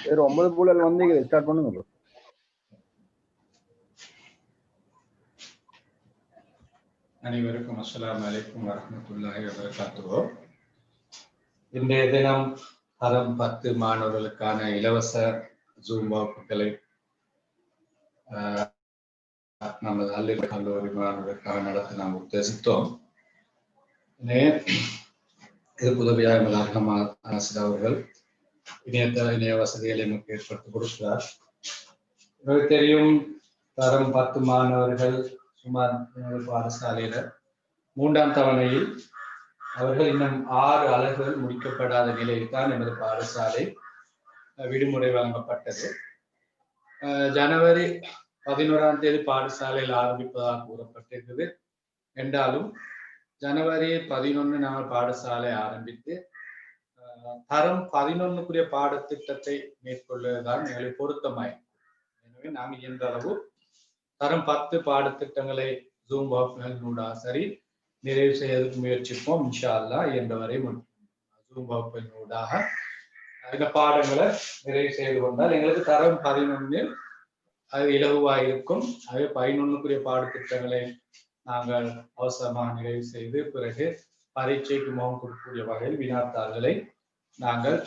வேற 9 புள்ளல் வந்து ஸ்டார்ட் பண்ணுங்க ப்ரோ. அனைவருக்கும் அஸ்ஸலாமு அலைக்கும் வரஹ்மத்துல்லாஹி வபரகாத்துஹு. இன்றைய தினம் தரம் 10 மாணவர்களுக்கான இலவச ஜூம் வகுப்புகளை நமது அல்லில் கல்லூரி மாணவர்களுக்காக நடத்த நாம் உத்தேசித்தோம். இதற்கு உதவியாக நமது அர்ஹமா ஆசிரியர் அவர்கள் இணைய வசதிகளை நமக்கு ஏற்படுத்தி கொடுக்கிறார். உங்களுக்கு தெரியும், தரம் 10 மாணவர்கள் சுமார் பாடசாலையில 3ஆம் தவணையில் அவர்கள் இன்னும் 6 அலகுகள் முடிக்கப்படாத நிலையில் தான் நமது பாடசாலை விடுமுறை வழங்கப்பட்டது. ஜனவரி 11ஆம் தேதி பாடசாலையில் ஆரம்பிப்பதாக கூறப்பட்டிருக்கிறது. என்றாலும் ஜனவரி 11 நாங்கள் பாடசாலை ஆரம்பித்து தரம் 11க்குரிய பாடத்திட்டத்தை மேற்கொள்வதுதான் எங்களுக்கு பொருத்தமாயிருக்கும். எனவே நாங்கள் இயன்ற அளவு தரம் 10 பாடத்திட்டங்களை ஜூம் வகுப்புகளூடாக சரி நிறைவு செய்வதற்கு முயற்சிப்போம். இன்ஷா அல்லாஹ் இயன்றவரை ஜூம் வகுப்பினூடாக இந்த பாடங்களை நிறைவு செய்து கொண்டால் எங்களுக்கு தரம் 11 அது இலகுவாக இருக்கும். அது 11க்குரிய பாடத்திட்டங்களை நாங்கள் அவசரமாக நிறைவு செய்து பிறகு பரீட்சைக்கு முகம் கொடுக்கக்கூடிய வகையில் வினாத்தாள்களை நாங்கள்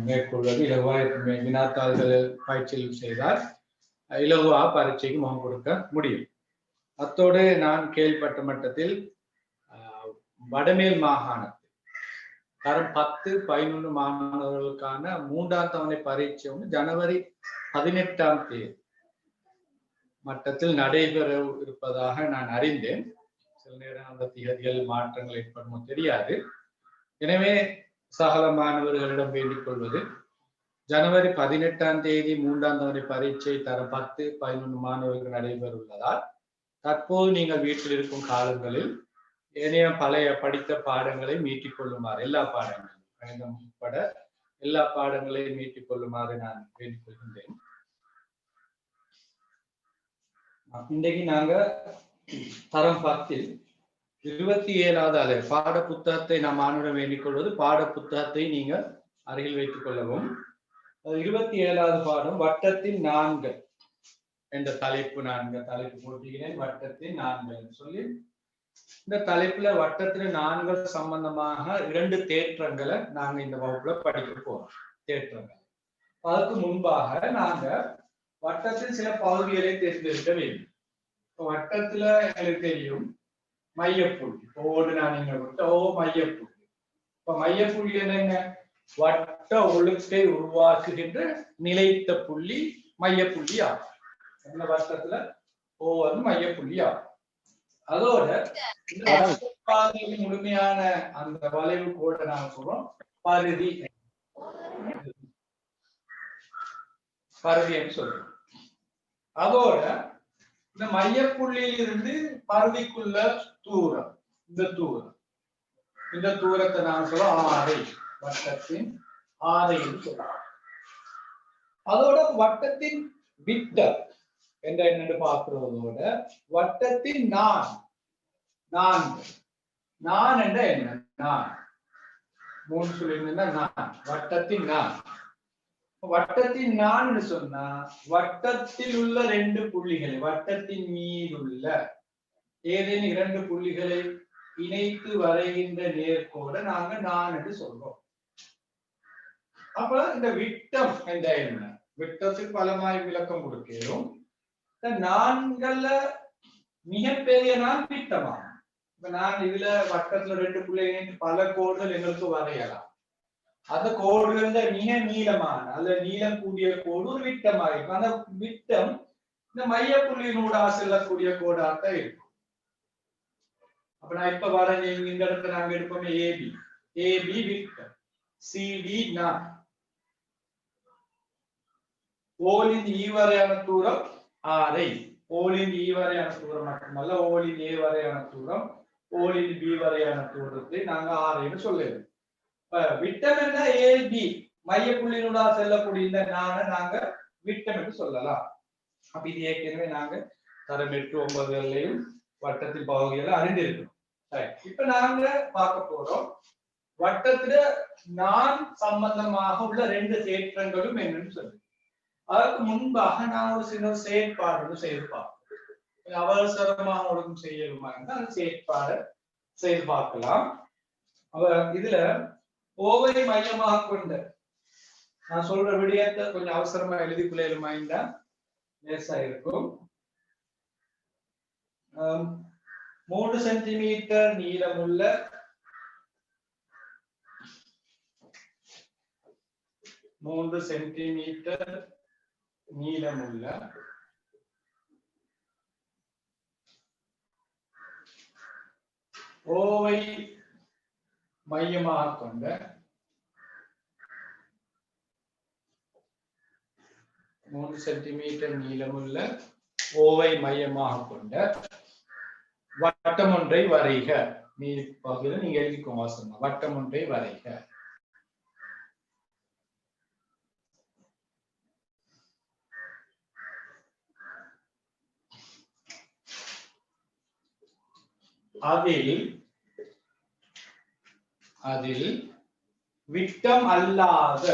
மேற்கொள்வது இலகுவாக. வினாத்தாள்களை பயிற்சியில் செய்தால் இலகுவாக பரீட்சைக்கு முகம் கொடுக்க முடியும். அத்தோடு நான் கேள்விப்பட்ட மட்டத்தில் வடமேல் மாகாணத்தில் தரம் 10, 11 மாணவர்களுக்கான 3ஆம் தவணை பரீட்சை ஜனவரி 18ஆம் தேதி மட்டத்தில் நடைபெற இருப்பதாக நான் அறிந்தேன். சில நேரம் அந்த திகதிகள் மாற்றங்கள் ஏற்படுமோ தெரியாது. எனவே சகல மாணவர்களிடம் வேண்டிக் கொள்வது, ஜனவரி 18ஆம் தேதி 3ஆம் தவணை பரீட்சை தரம் 10, 11 மாணவர்கள் நடைபெற உள்ளதால் தற்போது நீங்கள் வீட்டில் இருக்கும் காலங்களில் ஏனைய பழைய படித்த பாடங்களை மீட்டிக் கொள்ளுமாறு, எல்லா பாடங்களும் கணிதம் உட்பட எல்லா பாடங்களையும் மீட்டிக் கொள்ளுமாறு நான் வேண்டிக் கொள்கின்றேன். இன்றைக்கு நாங்க தரம் 10 27வது அலை பாட புத்தகத்தை நாம் மாணவர்கள் வேண்டிக் கொள்வது, பாட புத்தகத்தை நீங்கள் அருகில் வைத்துக் கொள்ளவும். 27வது பாடம் வட்டத்தின் 4 என்ற தலைப்பு. நான் தலைப்பு போட்டிக்கிறேன், வட்டத்தின் 4 சொல்லி. இந்த தலைப்புல வட்டத்தின் 4 சம்பந்தமாக 2 தேற்றங்களை நாங்க இந்த வகுப்புல படிக்க போறோம். தேற்றங்கள். அதுக்கு முன்பாக நாங்க வட்டத்தில் சில பகுதிகளை தேர்ந்தெடுக்க வேண்டும். வட்டத்துல எங்களுக்கு தெரியும் மையப்புள்ளி, ஓடு நான் மையப்புள்ளி. இப்ப மையப்புள்ளி என்ன? வட்ட ஒழுக்கை உருவாக்குகின்ற நிலைத்த புள்ளி மையப்புள்ளி ஆகும். இந்த வட்டத்துல ஒவ்வொரு மையப்புள்ளி ஆகும். அதோட இந்த முழுமையான அந்த வளைவு கோடை நாங்க சொல்றோம் பரிதி சொல்றோம். அதோட இந்த மையப்புள்ளியில் இருந்து பருதிக்குள்ள தூரம், இந்த தூரத்தை நான் சொல்றோம் ஆரை, வட்டத்தின் ஆரை என்று சொல்றோம். அதோட வட்டத்தின் விட்டம் என்னென்று பார்க்கிறதோட வட்டத்தின் நான் என்ற என்ன? நான் 3 சொல்லியிருந்தா நான் வட்டத்தின் நான் சொன்னா வட்டத்தில் உள்ள 2 புள்ளிகளை, வட்டத்தின் மீதுள்ள ஏதேனும் 2 புள்ளிகளை இணைத்து வரைகின்ற நேர்கோட நாங்க நான் என்று சொல்றோம். அப்ப இந்த விட்டம் என்ற என்ன? விட்டத்துக்கு பலமாய் விளக்கம் கொடுக்கிறோம். நான்கள்ல மிகப்பெரிய நான் விட்டமா. இப்ப நான் இதுல வட்டத்துல 2 புள்ளிகள் பல கோடுகள் எங்களுக்கு வரையலாம். அந்த கோடுகள்ல மிக நீளமான அல்ல நீளம் கூடிய கோடு ஒரு விட்டமாக இருக்கும். அந்த விட்டம் இந்த மையப்புள்ளியினூடாக செல்லக்கூடிய கோடாக இருக்கும். அப்ப நான் இப்ப வரைஞ்ச இந்த இடத்துல நாங்க எடுப்போமே ஏபி விட்டம், சிடி நான், ஓலின் ஈ வரையான தூரம் ஆரை. ஓலின் ஈ வரையான தூரம் மட்டுமல்ல, ஓலின் ஏ வரையான தூரம், ஓலின் பி வரையான தூரத்தை நாங்க ஆரைன்னு சொல்லுவோம். விட்டம் என்ன? ஏபி மையப்புள்ளியினூடாக செல்லக்கூடிய இந்த நாங்க விட்டம் என்று சொல்லலாம். அப்ப இது ஏற்கனவே நாங்க தரம் 8, 9 வட்டத்தின் பகுதிகளை அறிந்திருக்கோம். இப்ப நாங்க பார்க்க போறோம் வட்டத்துல நான் சம்பந்தமாக உள்ள ரெண்டு தேற்றங்களும் என்னன்னு சொல்லு. அதற்கு முன்பாக நான் ஒரு சில செயற்பாடு செய்திருப்பாங்க. அவசரமாக ஒழுங்கு செய்யணுமா இருந்தால் அந்த செயற்பாடு செய்து பார்க்கலாம். இதுல ஓவை மையமாக கொண்ட நான் சொல்ற விடயத்தை கொஞ்சம் அவசரமா எழுதி பிள்ளைகளுமா இருந்தா லேசா இருக்கும். 3 சென்டிமீட்டர் நீளமுள்ள ஓவை மையமாக கொண்ட ஓவை மையமாக கொண்ட வட்டம் ஒன்றை வரைக. நீர் பகுதியில் நீங்க எழுதிக்கோங்க வாசமா. வட்டம் ஒன்றை வரைக. அதில் விட்டம் அல்லாத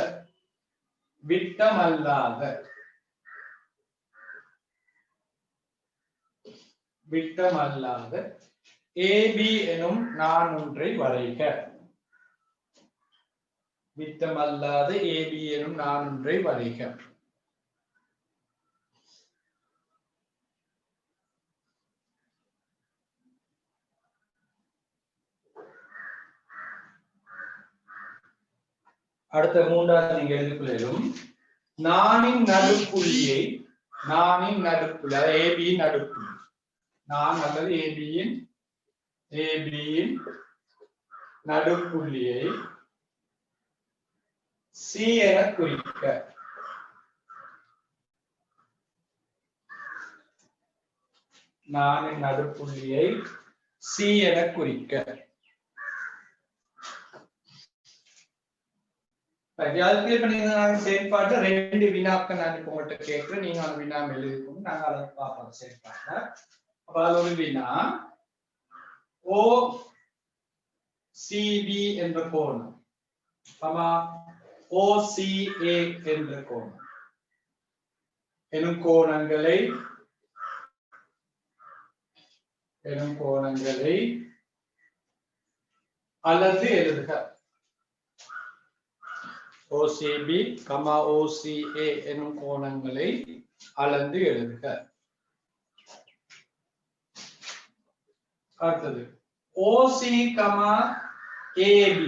AB எனும் நான் ஒன்றை வரைக. விட்டம் அல்லாத AB எனும் நான் ஒன்றை வரைக. அடுத்த மூன்றாவது நீங்க எழுதிக்கொள்ளும் நானின் நடுப்புள்ளியை AB நடுப்புள்ளி நான் அல்லது ஏபியின் நடுப்புள்ளியை சி என குறிக்க. நானின் நடுப்புள்ளியை சி என குறிக்க. செயற்பாட்டு 2 வினாக்கள் நான் இப்ப உங்கள்கிட்ட கேட்கிறேன். நீங்க அந்த வினா எழுதிக்கணும். நாங்க அதை பார்ப்போம் செயற்பாட்டை. அப்ப அது ஒரு வினா. OCB என்ற கோணம் OCA என்ற கோணம் எனும் கோணங்களை அளந்து எழுதுக. OCB, OCA எனும் கோணங்களை அளந்து எழுதுக. அடுத்தது OC, AB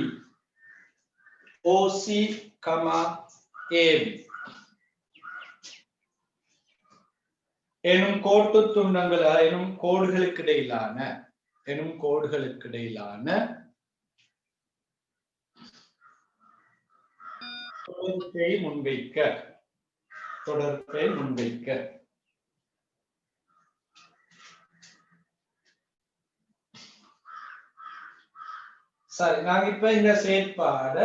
எனும் கோட்டு துண்டங்கள் எனும் கோடுகளுக்கு இடையிலான தொடர்பை முன்வைக்க. சரி, நாங்க இப்ப இந்த செயற்பாடு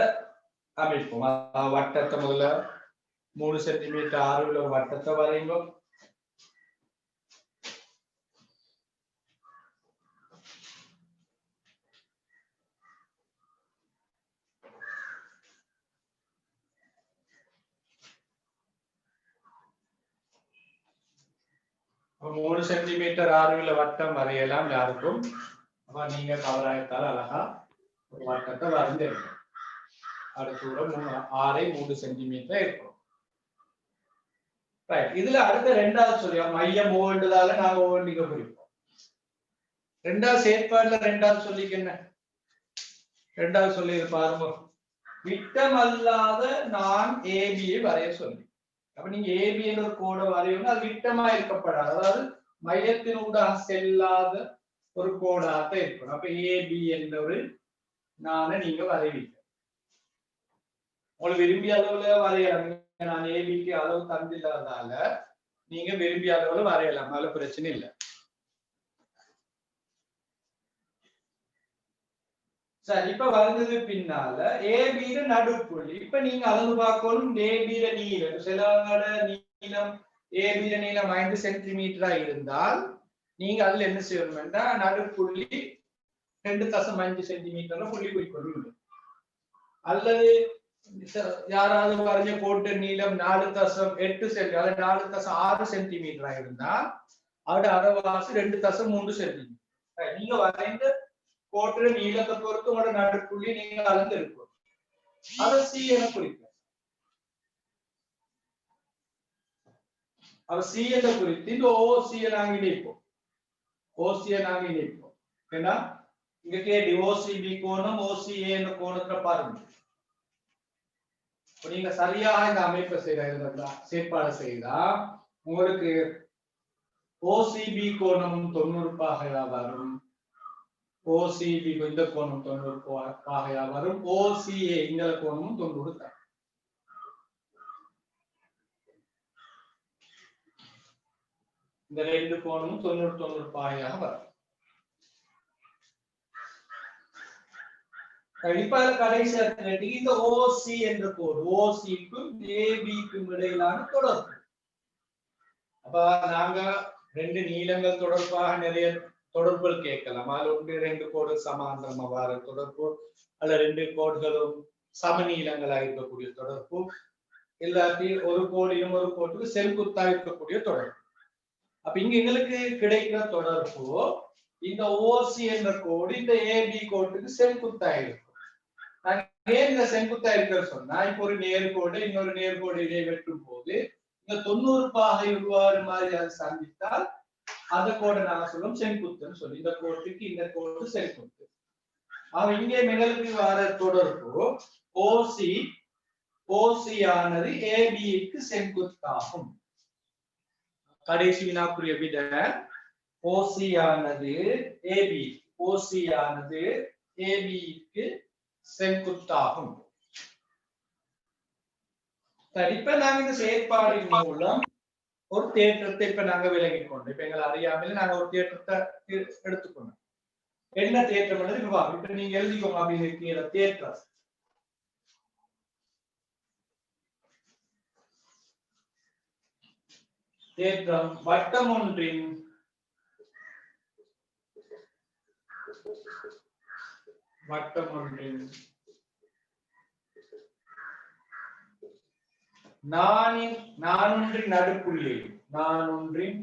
அமைப்போம். வட்டத்தை முதல்ல 3 சென்டிமீட்டர் ஆறுல ஒரு வட்டத்தை வரையுங்க. அப்ப 3 சென்டிமீட்டர் ஆறுல வட்டம் வரையலாம் யாருக்கும். அப்ப நீங்க கவராயத்தால் அழகா ஒரு வட்டத்தை வரைந்து எடுக்கணும். அடுத்த தூரம் 3 சென்டிமீட்டர் இருக்கும். இதுல அடுத்த 2வது சொல்லி மையம் ஓவன்றதால நாங்க ஓவண்டிக்க குறிப்போம். 2வது செயற்பாடுல 2வது சொல்லிக்கு என்ன? 2வது சொல்லி பாருங்க. விட்டம் அல்லாத நான் ஏபியை வரைய சொல்லி. அப்ப நீங்க ஏபி என்ற ஒரு கோடை வரையணும். அது விட்டமா இருக்கப்படாது. அதாவது மையத்தினூடாக செல்லாத ஒரு கோடாக இருக்கணும். அப்ப ஏபி என்ற ஒரு நானை நீங்க வரைவீங்க. உங்களுக்கு விரும்பிய அளவுல வரையலாம். நான் ஏபிக்கு அளவு தந்தில்லாதால நீங்க விரும்பிய அளவுல வரையலாம். அதுல பிரச்சனை இல்லை. சரி, இப்ப வந்தது பின்னால ஏபியில நடுப்புள்ளி. இப்ப நீங்க அளவு பார்க்கணும். ஏபியில நீளம் சிலவங்களோட நீளம் ஏபியில நீளம் 5 சென்டிமீட்டரா இருந்தால் நீங்க அதுல என்ன செய்யணும்னா நடுப்புள்ளி 2.5 சென்டிமீட்டர்ல புள்ளி குறிக்கணும். அல்லது யாராவது வரைஞ்ச கோட்டு நீளம் 4.8 சென்டி அல்லது 4.6 சென்டிமீட்டரா இருந்தா அது அரைவாசி 2.3 சென்டிமீட்டர். நீங்க வரைந்த கோட்டு நீளத்தை பொறுத்து உங்களோட நடுப்புள்ளி நீங்க அளந்து இருக்கும். அதை சி என குறிக்கும். அவ சி என்ற குறித்து இந்த ஓசியை நாங்க இணைப்போம். ஓசியை நாங்க இணைப்போம். ஏன்னா இங்க கேடி ஓசிபி கோணம் ஓசிஏ என்ற கோணத்துல பாருங்க. நீங்க சரியாக இந்த அமைப்பை செயற்பாடு செய்தா உங்களுக்கு ஓசிபி கோணம் 90 பாகையா வரும். ஓசிபி இந்த கோணம் 90 பாகையா வரும். ஓசிஏ இந்த கோணமும் 90 தான். இந்த ரெண்டு கோணமும் 90 பாகையாக வரும். கண்டிப்பா கடைசி இந்த ஓசி என்ற கோடு ஓசிக்கும் ஏபிக்கும் இடையிலான தொடர்பு. அப்ப நாங்க ரெண்டு நீளங்கள் தொடர்பாக நிறைய தொடர்புகள் கேட்கலாம். அதுல ஒன்று ரெண்டு கோடு சமாந்தரமா வர தொடர்பு, அல்ல ரெண்டு கோடுகளும் சமநீளங்களா இருக்கக்கூடிய தொடர்பு, இல்லாட்டி ஒரு கோடியும் ஒரு கோட்டுக்கு செங்குத்தா இருக்கக்கூடிய தொடர்பு. அப்ப இங்க எங்களுக்கு கிடைக்கிற தொடர்பு இந்த ஓசி என்ற கோடு இந்த ஏபி கோட்டுக்கு செங்குத்தா இருக்கும். ஏன் இந்த செங்குத்தா இருக்கிற சொன்னா இப்ப ஒரு நேர்கோடு இன்னொரு நேர்கோடு இடையே வெட்டும் போது இந்த 90 பாகை உருவாறு மாதிரி அதை சந்தித்தால் அந்த கோடை நாங்க சொல்லுவோம் செங்குத்துன்னு சொல்லி. இந்த கோட்டுக்கு இந்த கோடு செங்குத்து. அவன் இங்கே எங்களுக்கு வர தொடர்பு ஓசி ஓசி ஆனது ஏபிக்கு செங்குத்தாகும். கடைசி வினாக்குரிய விட ஓசி ஆனது ஏபி ஓசி ஆனது ஏபிக்கு செங்குத்தாகும். இப்ப நாங்க இந்த செயற்பாடின் மூலம் ஒரு தேற்றத்தை இப்ப நாங்க விலகிக் கொண்டோம். இப்ப எங்களை அறியாமல் நாங்க ஒரு தேற்றத்தை எடுத்துக்கொண்டோம். என்ன தேற்றம் இப்ப நீங்க எழுதிக்கோங்க அப்படின்னு தேற்றம். தேற்றம் வட்டம் ஒன்றின் நானொன்றின் நடுப்புள்ளி நானொன்றின்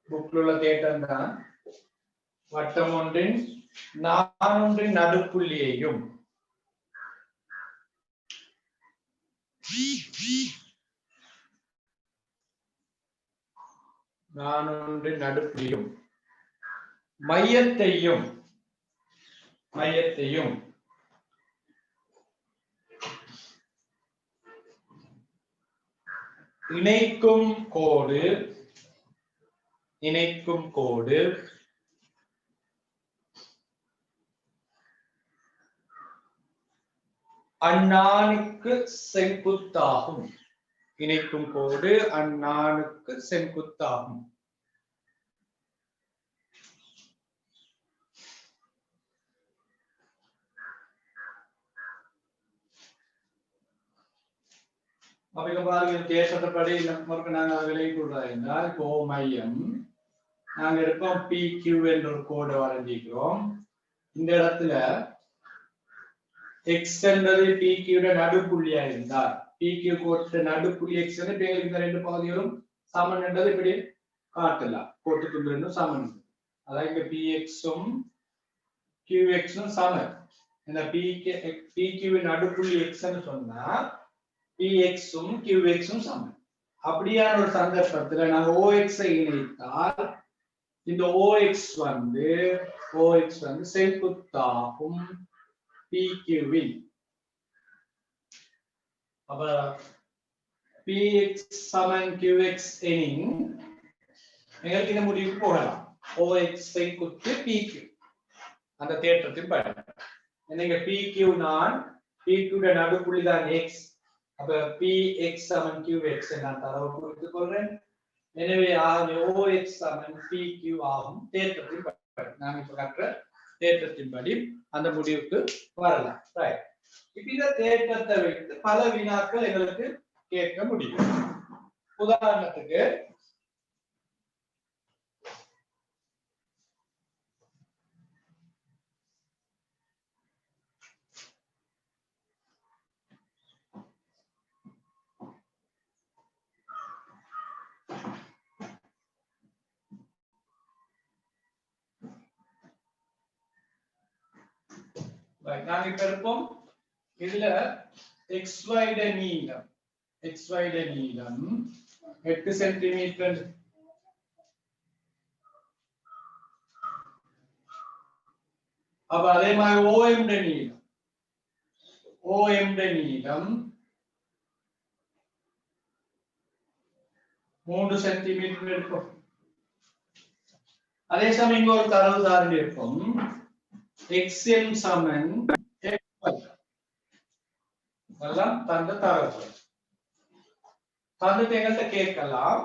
புக்ல உள்ள தேட்டம் தான். வட்டம் ஒன்றின் நானொன்றின் நடுப்புள்ளியையும் மையத்தையும் இணைக்கும் கோடு அந்நானுக்கு செங்குத்தாகும். இணைக்கும் கோடு அந்நானுக்கு செங்குத்தாகும். தேசப்படி நமக்கு நாங்க விலகி கொள்றோம் என்றால் இப்போ மையம் நாங்க இருக்கோம் பி கியூ என்ற ஒரு கோடை வரைஞ்சிக்கிறோம். இந்த இடத்துல எக்ஸ் என்பது பி கியூட நடுப்புள்ளியா இருந்தால் பி கியூ கோட்டு நடுப்புள்ளி எக்ஸ் இந்த ரெண்டு பகுதிகளும் சமன் என்றது இப்படி காட்டலாம். கோட்டுக்கு ரெண்டும் சமன். அதாவது இங்க பி எக்ஸும் கியூ எக்ஸும் சமன். இந்த பி கியூ நடுப்புள்ளி எக்ஸ்ன்னு சொன்னா pxும் qxும் சமம். அப்படியான ஒரு சந்தர்ப்பத்துல நாங்க OX ஐ இணைத்தால் இந்த OX வந்து செங்குத்தாகும் PQவின். அப்ப px சமன் qx எனின் எங்களுக்கு இந்த முடிவுக்கு போகலாம். OX செங்குத்து PQ அந்த தேற்றத்தின் படி. நீங்க PQ நான் PQ நடுப்புள்ளி தான் x. அப்ப px சமன் qx நான் தரவு குறித்துக் கொள்றேன். எனவே OX சமன் PQ ஆகும் தேற்றத்தின் படி. நான் இப்ப கற்ற தேற்றத்தின்படி அந்த முடிவுக்கு வரலாம். ரைட். இப்ப இந்த தேற்றத்தை வைத்து பல வினாக்கள் எங்களுக்கு கேட்க முடியும். உதாரணத்துக்கு நாங்க இப்ப இருப்போம் இதுல XY நீளம் 8 சென்டிமீட்டர். அப்ப அதே மாதிரி OM நீளம் 3 சென்டிமீட்டர் இருக்கும். அதே சமயம் இங்க ஒரு தரவு சார்ந்து இருக்கும் XM சமன் XY. எல்லாம் தந்த தரவு தந்துட்டு எங்கள்கிட்ட கேட்கலாம்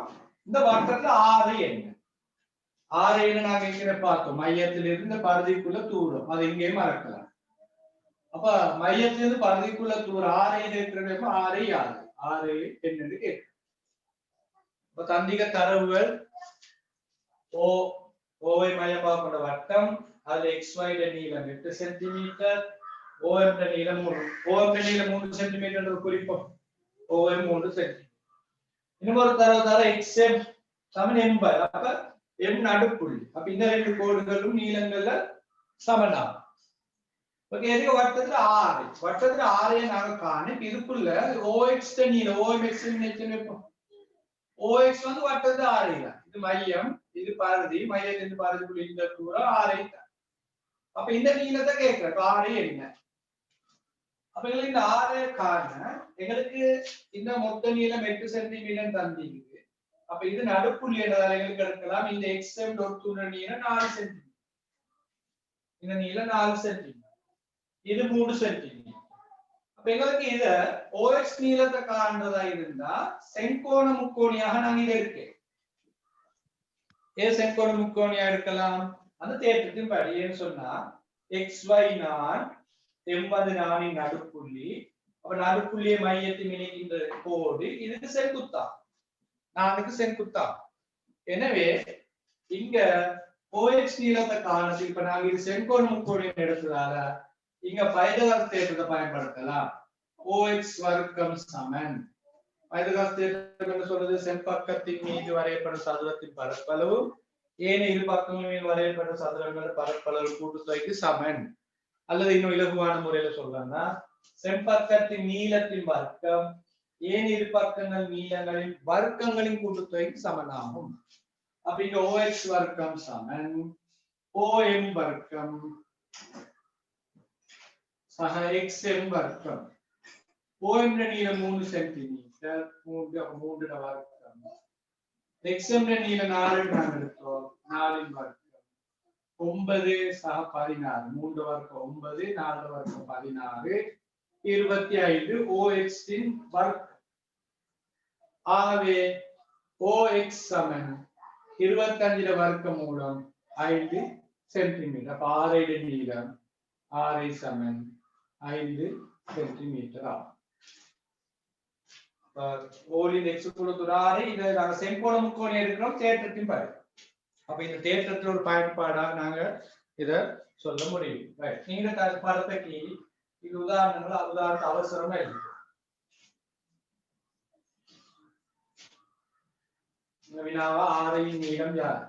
இந்த வட்டத்துல ஆறு என்ன நாங்க இங்க பார்த்தோம். மையத்திலிருந்து பகுதிக்குள்ள தூரம் அது இங்கே மறக்கலாம். அப்ப மையத்திலிருந்து பகுதிக்குள்ள தூரம் ஆறு இருக்கிற ஆறு என்னன்னு கேட்க. இப்ப தந்திக தரவுகள் ஓவை மையமாக கொண்ட வட்டம், அதுல XY நீளம் 8 சென்டிமீட்டர், OM நீளம் 3 சென்டிமீட்டர் குறிப்போம். OM 3 centimetre. இன்னொரு தரவு XM சமன் M. அப்ப M நடுப்புள்ளி. அப்ப இந்த ரெண்டு கோடுகளும் நீளங்கள்ல சமனாகும். ஓகே, இதுக்கு வட்டத்துல 6 நாங்க காண இதுக்குள்ள OX நீளம் OMX நினைச்சோம். OX வந்து வட்டத்துல 6 தான். இது மையம், இது பரிதி, மையத்திலிருந்து பரிதிக்குள்ள இந்த தூரம் 6 தான். அப்ப இந்த நீளத்தை கேட்கிறோம் 6 என்ன. அப்ப எங்களுக்கு இந்த 6 காண எங்களுக்கு இந்த மொத்த நீளம் 8 சென்டிமீட்டர் தந்திருக்கு. அப்ப இது நடுப்புள்ளி என்றதால எங்களுக்கு எடுக்கலாம். இந்த XM தொடுத்துள்ள நீளம் 4 சென்டிமீட்டர். இந்த நீளம் 4 சென்டிமீட்டர். இது 3 சென்டிமீட்டர். அப்ப எங்களுக்கு இத OX நீளத்தை காண்றதா இருந்தா செங்கோண முக்கோணியாக நாங்க இதை எடுக்கேன். ஏன் செங்கோண முக்கோணியா எடுக்கலாம்? அந்த தேற்றத்தின் படி ஏன்னு சொன்னா XY நான் M வந்து நானின் நடுப்புள்ளி. அப்ப நடுப்புள்ளியை மையத்தில் இணைக்கின்ற கோடு இதுக்கு செங்குத்தா, நானுக்கு செங்குத்தா. எனவே இங்க OX நீளத்தை காணது. இப்ப நாங்க இது செங்கோண முக்கோணம் எடுத்ததால இங்க பைதகாஸ் தேற்றத்தை பயன்படுத்தலாம். OX வர்க்கம் சமன் பைதகாஸ் தேற்றம் சொல்றது செம்பக்கத்தின் மீது வரையப்படும் சதுரத்தின் பரப்பளவு ஏனைய இரு பக்கங்களில் வரையப்பட்ட சதுரங்கள் பரப்பளவு கூட்டுத்தொகைக்கு சமன். அல்லது இன்னும் இலகுவான முறையில சொல்லலாம்னா செம்பக்கத்தின் நீளத்தின் வர்க்கம் ஏனைய இரு பக்கங்கள் நீளங்களின் வர்க்கங்களின் கூட்டுத்தொகைக்கு சமனாகும். அப்ப இங்க OX வர்க்கம் சமன் OM வர்க்கம் சக XM வர்க்கம். OM நீளம் 3 சென்டிமீட்டர், 3 வர்க்கம். XM நீளம் 4 நான் எடுத்தோம், 4 வர்க்கம் 9 சக 16, 3 வர்க்கம் 9, 4 வர்க்கம் 16, 25 OX இன் வர்க்கம். ஆகவே OX சமன் 25 வர்க்க மூலம் 5 சென்டிமீட்டர். அப்ப 6 நீளம் 6 சமன் 5 சென்டிமீட்டர் ஆகும். Olin X கொடுத்துறாரு. இதை நாங்க செங்கோண முக்கோணம் எடுக்கிறோம் தேற்றத்தின் படி. அப்ப இந்த தேற்றத்தில் ஒரு பயன்பாடாக நாங்க இத சொல்ல முடியும். நீங்க படத்தைக்கு இது உதாரணத்தை அவசரமா இருக்கு. வினாவா 6 நீளம் யார்?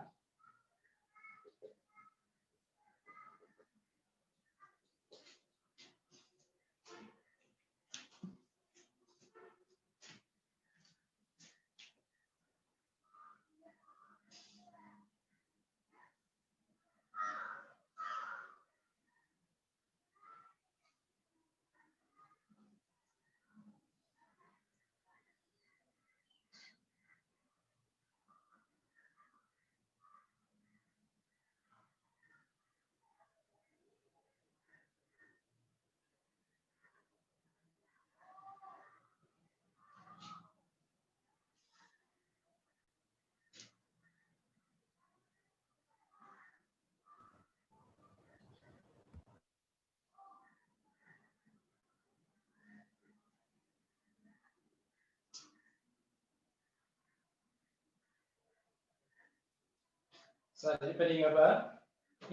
சரி, இப்ப நீங்க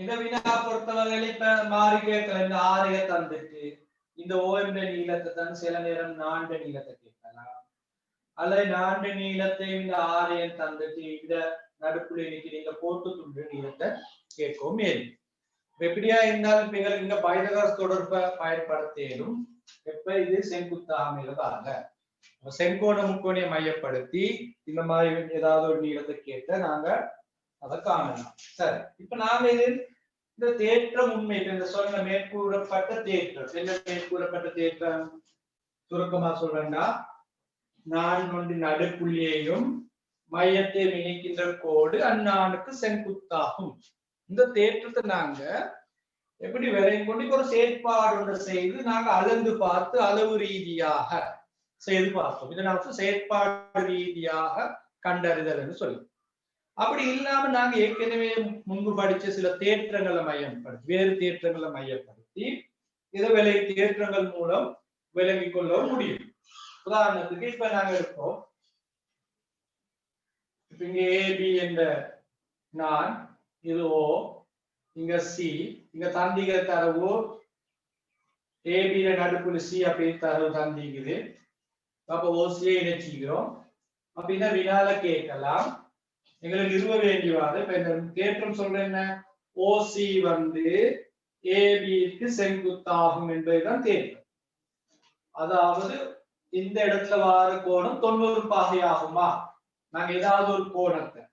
இந்த வினா பொறுத்தவரையில இப்ப மாறி கேட்கல. இந்த 6 தந்துட்டு இந்த OM நீளத்தை தான் சில நேரம் 4 நீளத்தை கேட்கலாம். அல்லது 4 நீளத்தை இந்த 6 தந்துட்டு இந்த நடுப்புள்ளி நீங்க போட்டு துண்டு நீளத்தை கேட்கவும் மேலும். எப்படியா இருந்தாலும் எங்களுக்கு இந்த பைதகாஸ் தொடர்பை பயன்படுத்தியும் எப்ப இது செங்குத்தாக அமைவதாக செங்கோண முக்கோணியை மையப்படுத்தி இந்த மாதிரி ஏதாவது ஒரு நீளத்தை கேட்ட நாங்க அதை காணலாம். சரி, இப்ப நாங்க இது இந்த தேற்றம் உண்மை இந்த சொன்ன மேற்கூறப்பட்ட தேற்றம் என்ன மேற்கூறப்பட்ட தேற்றம் சுருக்கமா சொல்றேன்னா நான் ஒன்று நடுப்புள்ளியையும் மையத்தை இணைக்கின்ற கோடு அந்நானுக்கு செங்குத்தாகும். இந்த தேற்றத்தை நாங்க எப்படி வரையும் கொண்டு ஒரு செயற்பாடு ஒன்று செய்து நாங்க அளந்து பார்த்து அளவு ரீதியாக செய்து பார்த்தோம். இதை நான் செயற்பாடு ரீதியாக கண்டறிதல் என்று சொல்லி அப்படி இல்லாம நாங்க ஏற்கனவே முன்பு படிச்ச சில தேற்றங்களை மையப்படுத்தி வேறு தேற்றங்களை மையப்படுத்தி இதை தேற்றங்கள் மூலம் விளங்கிக் கொள்ள முடியும். உதாரணத்துக்கு இப்ப நாங்க இருக்கோம் இப்ப இங்க ஏபி என்ற நான் இது ஓ இங்க சி இங்க தந்திக்கிற தரவு ஏபியில நடுப்புல சி அப்படின்னு தரவு தந்திக்குது. அப்ப ஓசியை இணைச்சிக்கிறோம். அப்ப இந்த வினால கேட்கலாம் எங்களுக்கு நிறுவ வேண்டியவாது இப்ப இந்த தேற்றம் சொல்ற என்ன ஓசி வந்து ஏபிக்கு செங்குத்தாகும் என்பதுதான் தேற்றம். அதாவது இந்த இடத்துல வார கோணம் 90 பாகை ஆகுமா? நாங்க ஏதாவது ஒரு கோணத்தை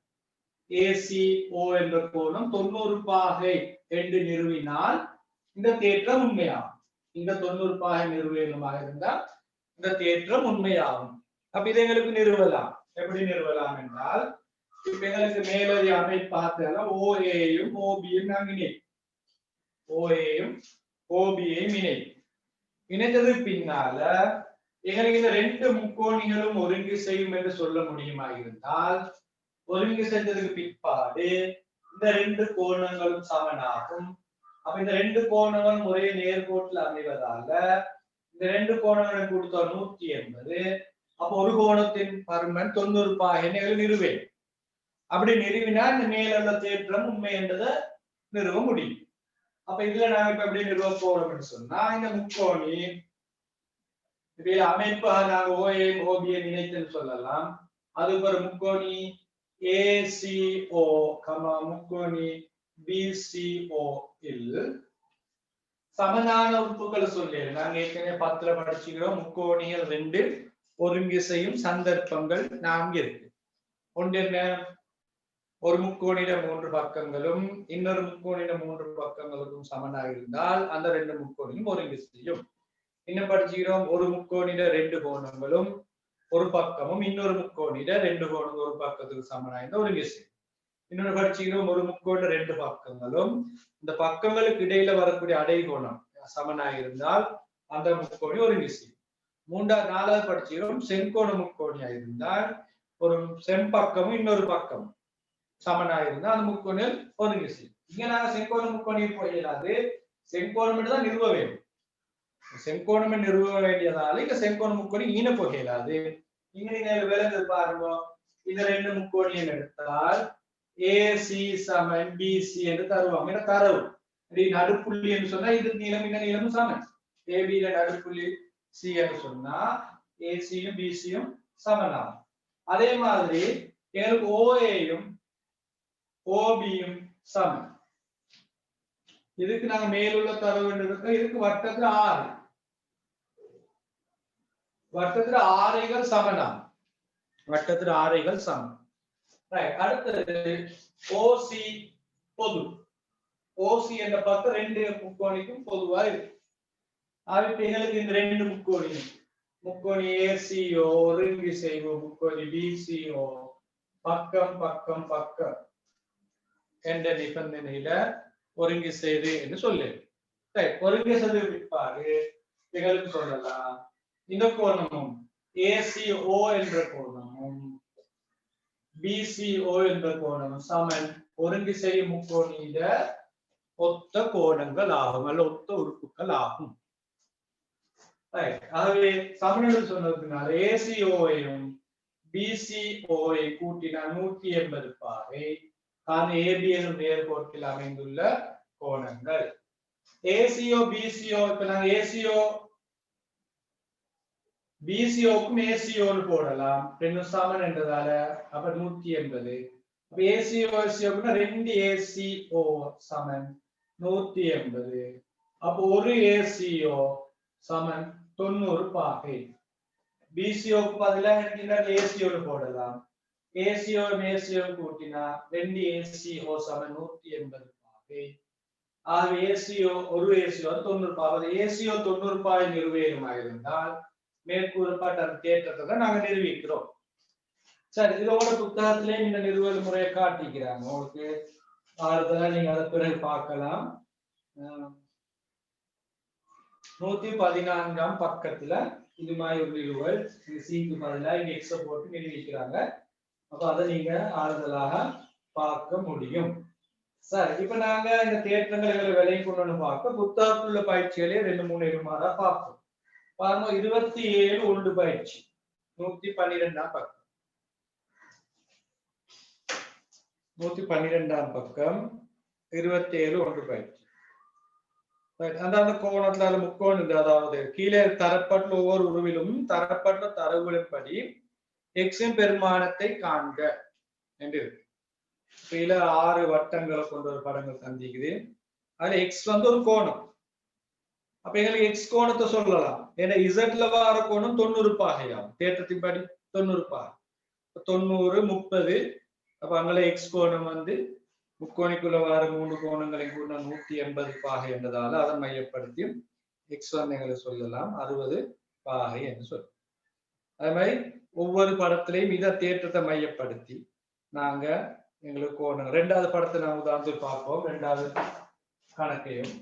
ஏசிஓ என்ற கோணம் 90 பாகை என்று நிறுவினால் இந்த தேற்றம் உண்மையாகும். இந்த 90 பாகை நிறுவனமாக இருந்தால் இந்த தேற்றம் உண்மையாகும். அப்ப இதை எங்களுக்கு நிறுவலாம். எப்படி நிறுவலாம் என்றால் இப்ப எங்களுக்கு மேலதி அமைப்பு பார்த்தாலும் ஓஏயும் ஓபியும் நாங்க இணை ஓஏயும் ஓபியையும் இணைத்தது பின்னால எங்களுக்கு இந்த ரெண்டு முக்கோணிகளும் ஒருங்கு செய்யும் என்று சொல்ல முடியுமா இருந்தால் ஒருங்கு செஞ்சதுக்கு பிற்பாடு இந்த ரெண்டு கோணங்களும் சமனாகும். அப்ப இந்த ரெண்டு கோணங்களும் ஒரே நேர்கோட்டில் அமைவதால இந்த ரெண்டு கோணங்களும் கொடுத்த 180. அப்ப ஒரு கோணத்தின் பருமன் 90 பாகை நிறுவேன். அப்படி நிறுவினா இந்த மேலுள்ள தேற்றம் உண்மை என்றதை நிறுவ முடியும். அப்ப இதுல நாங்க இப்ப எப்படி நிறுவ போறோம்னு சொன்னா இந்த முக்கோணி இதுல அமைப்பாக நாங்க ஓஏ ஓபியை நினைத்துன்னு சொல்லலாம். அதுக்கு ஒரு முக்கோணி ஏசிஓ முக்கோணி பிசிஓ இல் சமனான உறுப்புகளை சொல்லி நாங்க ஏற்கனவே 10ல படிச்சுக்கிறோம். முக்கோணிகள் 2 ஒருங்கு செய்யும் சந்தர்ப்பங்கள் 4 இருக்கு. ஒன்று என்ன ஒரு முக்கோணிட 3 பக்கங்களும் இன்னொரு முக்கோணிட 3 பக்கங்களுக்கும் சமனாக இருந்தால் அந்த 2 முக்கோணியும் ஒருங்கு செய்யும். இன்னும் படிச்சுக்கிறோம் ஒரு முக்கோணிட 2 கோணங்களும் ஒரு பக்கமும் இன்னொரு முக்கோணிட 2 கோணங்கள் ஒரு பக்கத்துக்கு சமனாக இருந்தால் ஒருங்கு செய்யும். இன்னொரு படிச்சுக்கிறோம் ஒரு முக்கோணிட 2 பக்கங்களும் இந்த பக்கங்களுக்கு இடையில வரக்கூடிய அடைகோணம் சமனாக இருந்தால் அந்த முக்கோணி ஒருங்கு செய்யும். 4வது படிச்சுக்கிறோம் செங்கோண முக்கோணியா இருந்தால் ஒரு செம்பக்கமும் இன்னொரு பக்கமும் சமனாக இருந்தால் அந்த முக்கோணில் ஒருங்கு செய்யும். இங்க நாங்க செங்கோண முக்கோணியை போயிடாது செங்கோணம் தான் நிறுவ வேண்டும். செங்கோணமே நிறுவ வேண்டியதால இங்க செங்கோண முக்கோணி ஈன போகலாது. இங்க நீங்க விலங்கு பாருங்க இந்த 2 முக்கோணியும் எடுத்தால் ஏசி சமன் பிசி என்று தருவாங்க. ஏன்னா தரவு நடுப்புள்ளி என்று சொன்னா இது நீளம் இந்த நீளமும் சமன். ஏபியில நடுப்புள்ளி சி என்று சொன்னா ஏசியும் பிசியும் சமனாகும். அதே மாதிரி எங்களுக்கு ஓஏயும் ஓபியும் சமன். இதுக்கு நாங்க மேலுள்ள தரவு இருக்கோம். இதுக்கு வட்டத்துல 6 ஆரைகள் சமனாகும். வட்டத்துல ஆரைகள் சமம். அடுத்தது ஓசி பொது. ஓசி என்ற பக்கம் 2 முக்கோணிக்கும் பொதுவா இருக்கு. அதுக்கு எங்களுக்கு இந்த 2 முக்கோணி ஏசிஓ ஒருங்கி செய்வோம் முக்கோணி பிசிஓ பக்கம் பக்கம் பக்கம் என்ற நிபந்தனையில ஒருங்கி செய்து என்று சொல்லு. ஒருங்கி செய்து பிற்பாடு எங்களுக்கு சொல்லலாம் இந்த கோணமும் ஏசிஓ என்ற கோணமும் பிசிஓ என்ற கோணமும் சமன் ஒருங்கி செய்யும் முக்கோணியில ஒத்த கோணங்கள் ஆகும் அல்ல ஒத்த உறுப்புகள் ஆகும். ஆகவே சமநிலை சொன்னதுனால ஏசிஓவையும் பிசிஓவை கூட்டினா 180 பாகை தான் ஏபி எனும் நேர்கோட்டில் அமைந்துள்ள கோணங்கள். ஏசிஓ பிசிஓ இப்ப நாங்க ஏசிஓ பிசிஓக்கும் ஏசிஓன்னு போடலாம். ரெண்டும் சமன் என்றதால அப்ப 180. அப்ப ஏசிஓ ஏசிஓக்குன்னா 2 ஏசிஓ சமன் 180. அப்போ ஒரு ஏசிஓ சமன் 90 பாகை. பிசிஓக்கு பதிலாக இருக்கின்ற ஏசிஓ போடலாம். ஏசிஓ ஏசிஓ கூட்டினா 2 ஏசிஓ சமன் 180 பாகை. ஆகவே ஏசிஓ ஒரு ஏசிஓ 90 பாகை. ஏசிஓ 90 பாகை நிறுவியமாக இருந்தால் மேற்கூறப்பட்ட தேற்றத்தை தான் நாங்க நிரூபிக்கிறோம். சரி, இதோட புத்தகத்திலே இந்த நிறுவல் முறையை காட்டிக்கிறாங்க. உங்களுக்கு ஆறுதலா நீங்க அதை பிறகு பார்க்கலாம். 114ஆம் பக்கத்துல இது மாதிரி ஒரு நிறுவல் சிக்கு பதிலாக இங்க எக்ஸ போட்டு நிரூபிக்கிறாங்க. அப்ப அதை நீங்க ஆறுதலாக பார்க்க முடியும். சரி, இப்ப நாங்க இந்த தேற்றங்களை விலை கொண்டு பார்க்க புத்தகத்துள்ள பயிற்சிகளே 2-3 இருமாறா பார்ப்போம். பாருங்க, 27 ஒன்று பயிற்சி 112ஆம் பக்கம். 112ஆம் பக்கம் 27 ஒன்று பயிற்சி. அந்த கோணத்துல முக்கோணம், அதாவது கீழே தரப்பட்ட ஒவ்வொரு உருவிலும் தரப்பட்ட தரவுகளின்படி எக்ஸின் பெருமானத்தை காண்க என்று இருக்கு. கீழே 6 வட்டங்களை கொண்ட ஒரு படங்கள் தந்திக்குது. அதுல எக்ஸ் ஒரு கோணம். அப்ப எங்களுக்கு எக்ஸ் கோணத்தை சொல்லலாம். ஏன்னா இசட்ல வர கோணம் 90 பாகையாகும். தேற்றத்தின்படி 90 பாகை. 90 30. அப்ப அங்கே எக்ஸ் கோணம் முக்கோணிக்குள்ள வர 3 கோணங்களை கூட 180 பாகை என்றதால அதை மையப்படுத்தி எக்ஸ் எங்களுக்கு சொல்லலாம் 60 பாகை என்று சொல்லும். அதே மாதிரி ஒவ்வொரு படத்திலையும் இதை தேற்றத்தை மையப்படுத்தி நாங்க எங்களுக்கு கோணம் 2வது படத்தை நாங்க உதாரணத்துக்கு பார்ப்போம். 2வது கணக்கையும்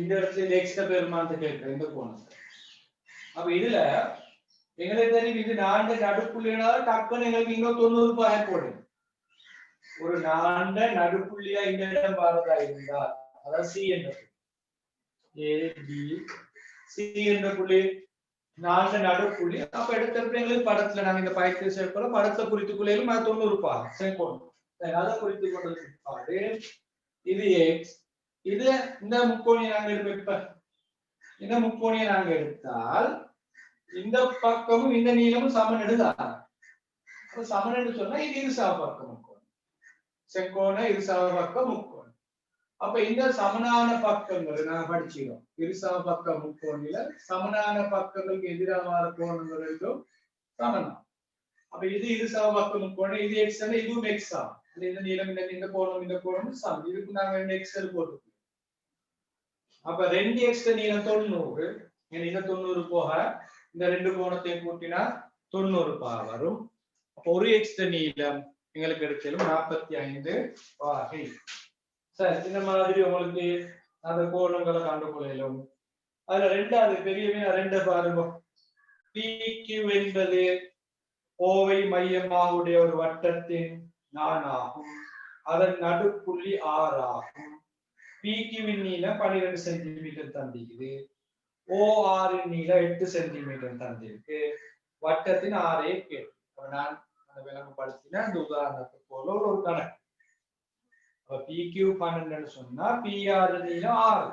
இந்த இடத்துல எக்ஸ்ட்ரா பெருமானத்தை கேட்கிறேன் இந்த கோணத்தை. அப்ப இதுல எங்களுக்கு தெரியும் இது 4 நடுப்புள்ளினால டக்குன்னு எங்களுக்கு இங்க 90 பாகை போடும். ஒரு 4 நடுப்புள்ளியா இந்த இடம் வரதா இருந்தால் அதாவது சி என்ற ஏ பி சி என்ற புள்ளி 4 நடுப்புள்ளி. அப்ப எடுத்த எங்களுக்கு படத்துல நாங்க இந்த பயிற்சி சேர்க்கிறோம். படத்தை குறித்துக்குள்ளையும் 90 பாகை சேர்க்கணும். அதை குறித்து கொண்டது இது எக்ஸ். இது இந்த முக்கோணியை நாங்க எடுப்போம். இந்த முக்கோணியை நாங்க எடுத்தால் இந்த பக்கமும் இந்த நீளமும் சமன் எடுதான். சமன் என்று சொன்னா இது இருசாவ பக்கம் முக்கோணம். செங்கோண இருசாவ பக்கம் முக்கோணம். அப்ப இந்த சமனான பக்கங்களை நாங்க படிச்சிடும். இருசாவ பக்கம் முக்கோணில சமனான பக்கங்களுக்கு எதிரான கோணங்கள் இருக்கும் சமனா. அப்ப இது இருசாவ பக்கம் முக்கோணம். இது எக்ஸ், இதுவும் எக்ஸ் ஆகும். இந்த நீளம் இந்த கோணம் சமம். இதுக்கு நாங்க எக்ஸ் போட்டு. அப்ப 2x நீளம் 90. இந்த 90 போக இந்த 2 கோணத்தையும் கூட்டினா 90 பாகை வரும். அப்ப ஒரு x நீளம் எங்களுக்கு எடுத்தாலும் 45 பாகை. சரி, இந்த மாதிரி உங்களுக்கு அந்த கோணங்களை கண்டுகொள்ளலும். அதுல 2வது பெரியவே 2 பாருங்க. PQ என்பது ஓவை மையமாக உடைய ஒரு வட்டத்தின் நாணாகும். அதன் நடுப்புள்ளி 6 ஆகும். PQ-வின் நீளம் 12 சென்டிமீட்டர் தந்திக்குது. OR-இன் நீளம் 8 சென்டிமீட்டர் தந்திருக்கு. வட்டத்தின் ஆரே கேட்டு நான் அந்த விளங்கப்படுத்தின அந்த உதாரணத்துக்கு போல ஒரு கணக்கு. PQ 12 சொன்னா PR நீளம் 6,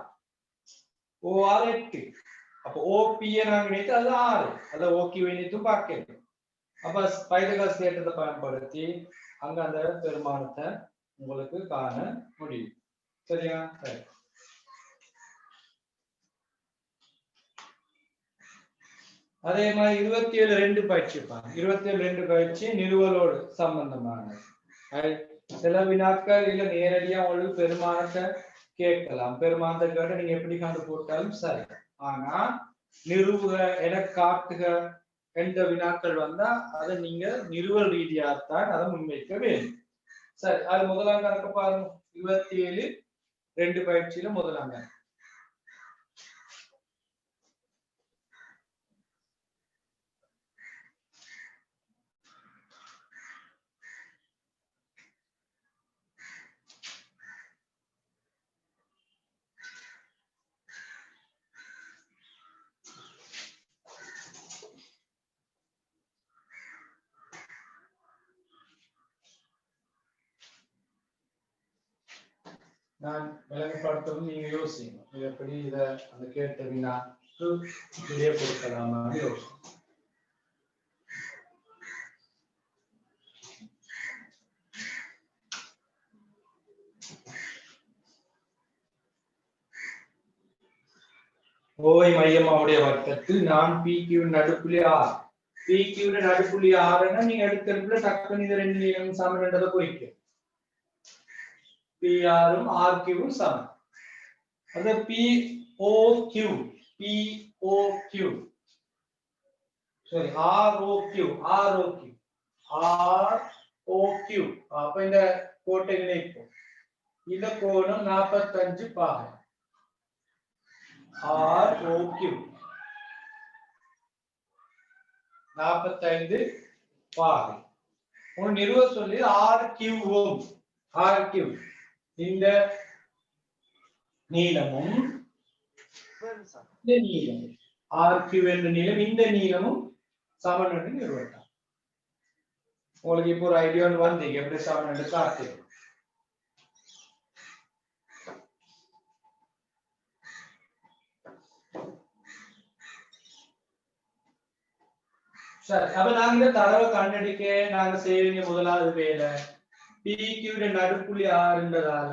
OR 8. அப்ப OP நாங்க நினைத்து அது 6, அத OQ நினைத்து பார்க்கணும். அப்ப பைதகாஸ் தேற்றத்தை பயன்படுத்தி அங்க அந்த பெருமானத்தை உங்களுக்கு காண முடியும். சரியா? சரி. அதே மாதிரி 27 பயிற்சி 27 பயிற்சி நிறுவலோடு சம்பந்தமானது. சில வினாக்கள் இல்ல நேரடியா உங்களுக்கு பெருமானத்தை கேட்கலாம். பெருமானத்தை கேட்டு நீங்க எப்படி கண்டு போட்டாலும் சரி. ஆனா நிறுவுக என காட்டுக என்ற வினாக்கள் வந்தா அதை நீங்க நிறுவல் ரீதியாகத்தான் அதை முன்வைக்க வேண்டும். சரி, அது முதலாம் கணக்கு பாருங்க. 27 பயிற்சியில முதலாம் கணக்கு. நான் விளங்கப்படுத்தவும் நீங்க யோசிங்க இது எப்படி இதை அந்த கேட்ட வினாக்கு வெளியே கொடுக்கலாமான்னு யோசிங்க. ஓய் மையமாவுடைய வட்டத்தில் நான் PQ நடுப்புள்ளி R. PQ நடுப்புள்ளி Rன்னா நீங்க எடுக்கிறதுல டக்குனு இது ரெண்டு நீளமும் சமன்றதை குறிக்கும். PR-ம் RQ-ம் சமம். அது POQ சரி ROQ அப்ப இந்த கோட்டை இணைப்போம். இந்த கோணம் 45 பாகை. ROQ 45 பாகை. ஒரு நிறுவ சொல்லி RQ இந்த நீளமும் இந்த நீளமும் RQ என்ற நீளம் இந்த நீளமும் சமன் என்று நிறுவனம். உங்களுக்கு இப்போ ஒரு ஐடியா வந்து எப்படி சமன் என்று காட்டு. சரி அப்ப நாங்க இந்த தரவை கண்டடிக்க நாங்க செய்ய வேண்டிய முதலாவது வேலை PQ நடுப்புள்ளி ஆறுன்றதால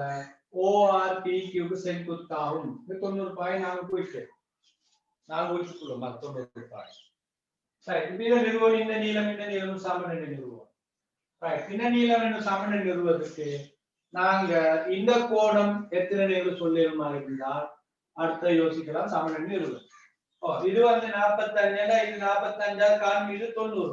OR PQ செங்குத்தாகும். 90 பாய் நாங்க குறிச்சுக்கொள்ளும் 90 பாய். சரி இந்த நிறுவனம் இந்த நீளம் சமன் என்று நிறுவனம். இந்த நீளம் என்று சமன் என்று நிறுவதற்கு நாங்க இந்த கோணம் எத்தனை நிறுவனம் சொல்லிருமா இருந்தால் அடுத்த யோசிக்கலாம் சமன் என்று நிறுவனம். இது வந்து 45 இது 45 காரணம் இது 90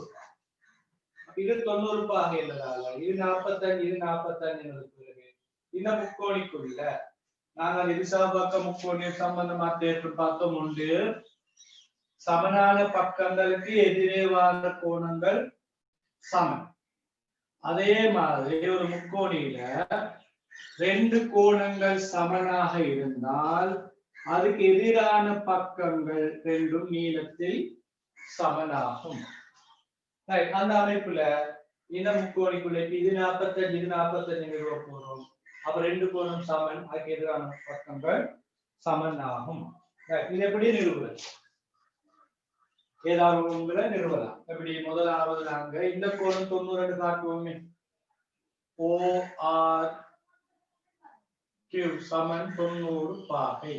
இது 90 பாகை இல்லதால இது 45 இது 45 பிறகு இந்த முக்கோணிக்குள்ள நாங்கள் இருசாபக்க முக்கோணி சம்பந்தமா தேர்வு பார்த்தோம் உண்டு. சமனான பக்கங்களுக்கு எதிரே வாழ்ந்த கோணங்கள் சமன். அதே மாதிரி ஒரு முக்கோணியில ரெண்டு கோணங்கள் சமனாக இருந்தால் அதுக்கு எதிரான பக்கங்கள் ரெண்டும் நீளத்தில் சமனாகும். அந்த அமைப்புல இந்த முக்கோணிக்குள்ள இது 45 இது 45 நிறுவ போறோம். அப்ப ரெண்டு கோணம் சமன், அதுக்கு எதிரான பக்கங்கள் சமன் ஆகும். இது எப்படி நிறுவுறது? ஏதாவது உங்களை நிறுவலாம். எப்படி? முதலாவது நாங்க இந்த கோணம் 90 காட்டுவோமே. ORQ சமன் 90 பாகை.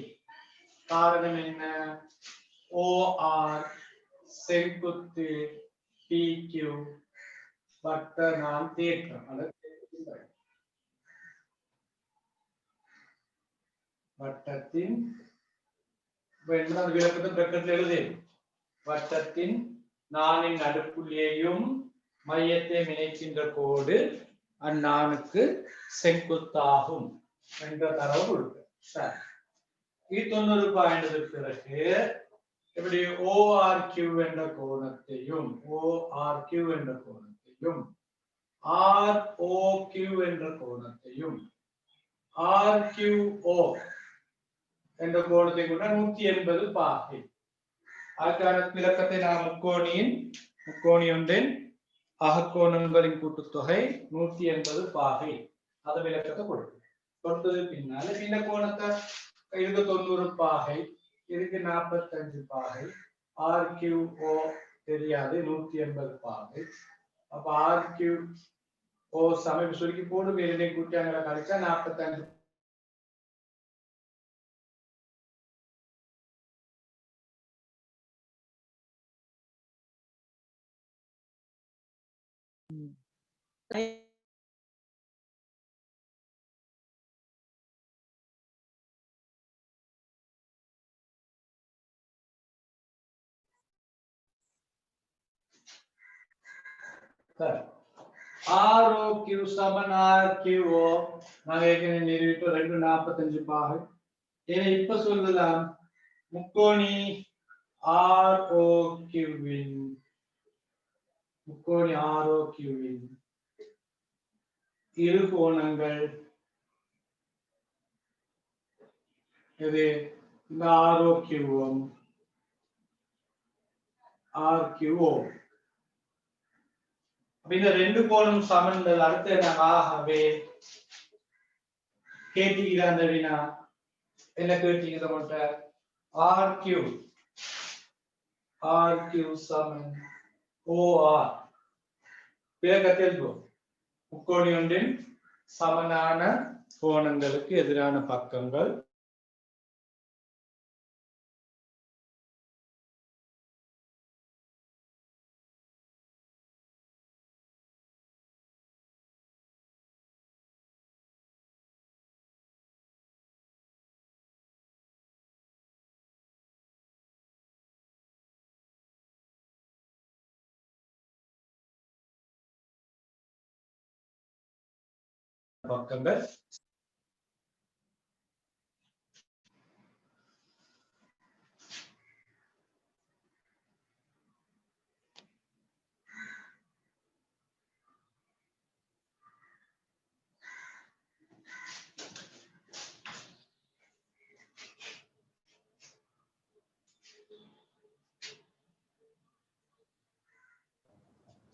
காரணம் என்ன? OR செங்குத்து PQ வட்ட நான் தேற்றம் வட்டத்தின் விளக்கத்தில் எழுது. வட்டத்தின் நானின் நடுப்புள்ளியையும் மையத்தை இணைக்கின்ற கோடு அந்நானுக்கு செங்குத்தாகும் என்ற தரவு கொடுக்கு. சரி, இது 90 பாயிண்ட் பிறகு எப்படி ORQ என்ற கோணத்தையும் ROQ என்ற கோணத்தையும் RQO என்ற கோணத்தை கூட 180 பாகை. அதுக்கான விளக்கத்தை நான் முக்கோணி ஒன்றின் அகக்கோணங்களின் கூட்டுத்தொகை 180 பாகை அது விளக்கத்தை கொடுத்தது பின்னால இந்த கோணத்தை இதுக்கு 90 பாகை, இதுக்கு 45 பாகை, RQO தெரியாது 180 பாகை. அப்ப RQO சமயம் சுருக்கி போடு வேலை கூட்டியாங்களை கழிச்சா 45 ROQ சமன் RQO நாங்க ஏற்கனவே நிறுவிட்டோம் 245 பாகை. ஏன்னா இப்ப சொல்லலாம் முக்கோணி ROQவின் இரு கோணங்கள் இது இந்த ROQவும் RQO. இந்த ரெண்டு கோணம் சமன்கள் அடுத்து என்ன? ஆகவே கேட்டீங்களா அந்த வினா? என்ன கேட்டீங்க நம்மள்ட்ட? RQ சமன் OR வேகத்தில் முக்கோணி ஒன்றின் சமனான கோணங்களுக்கு எதிரான பக்கங்கள் பக்கங்கள்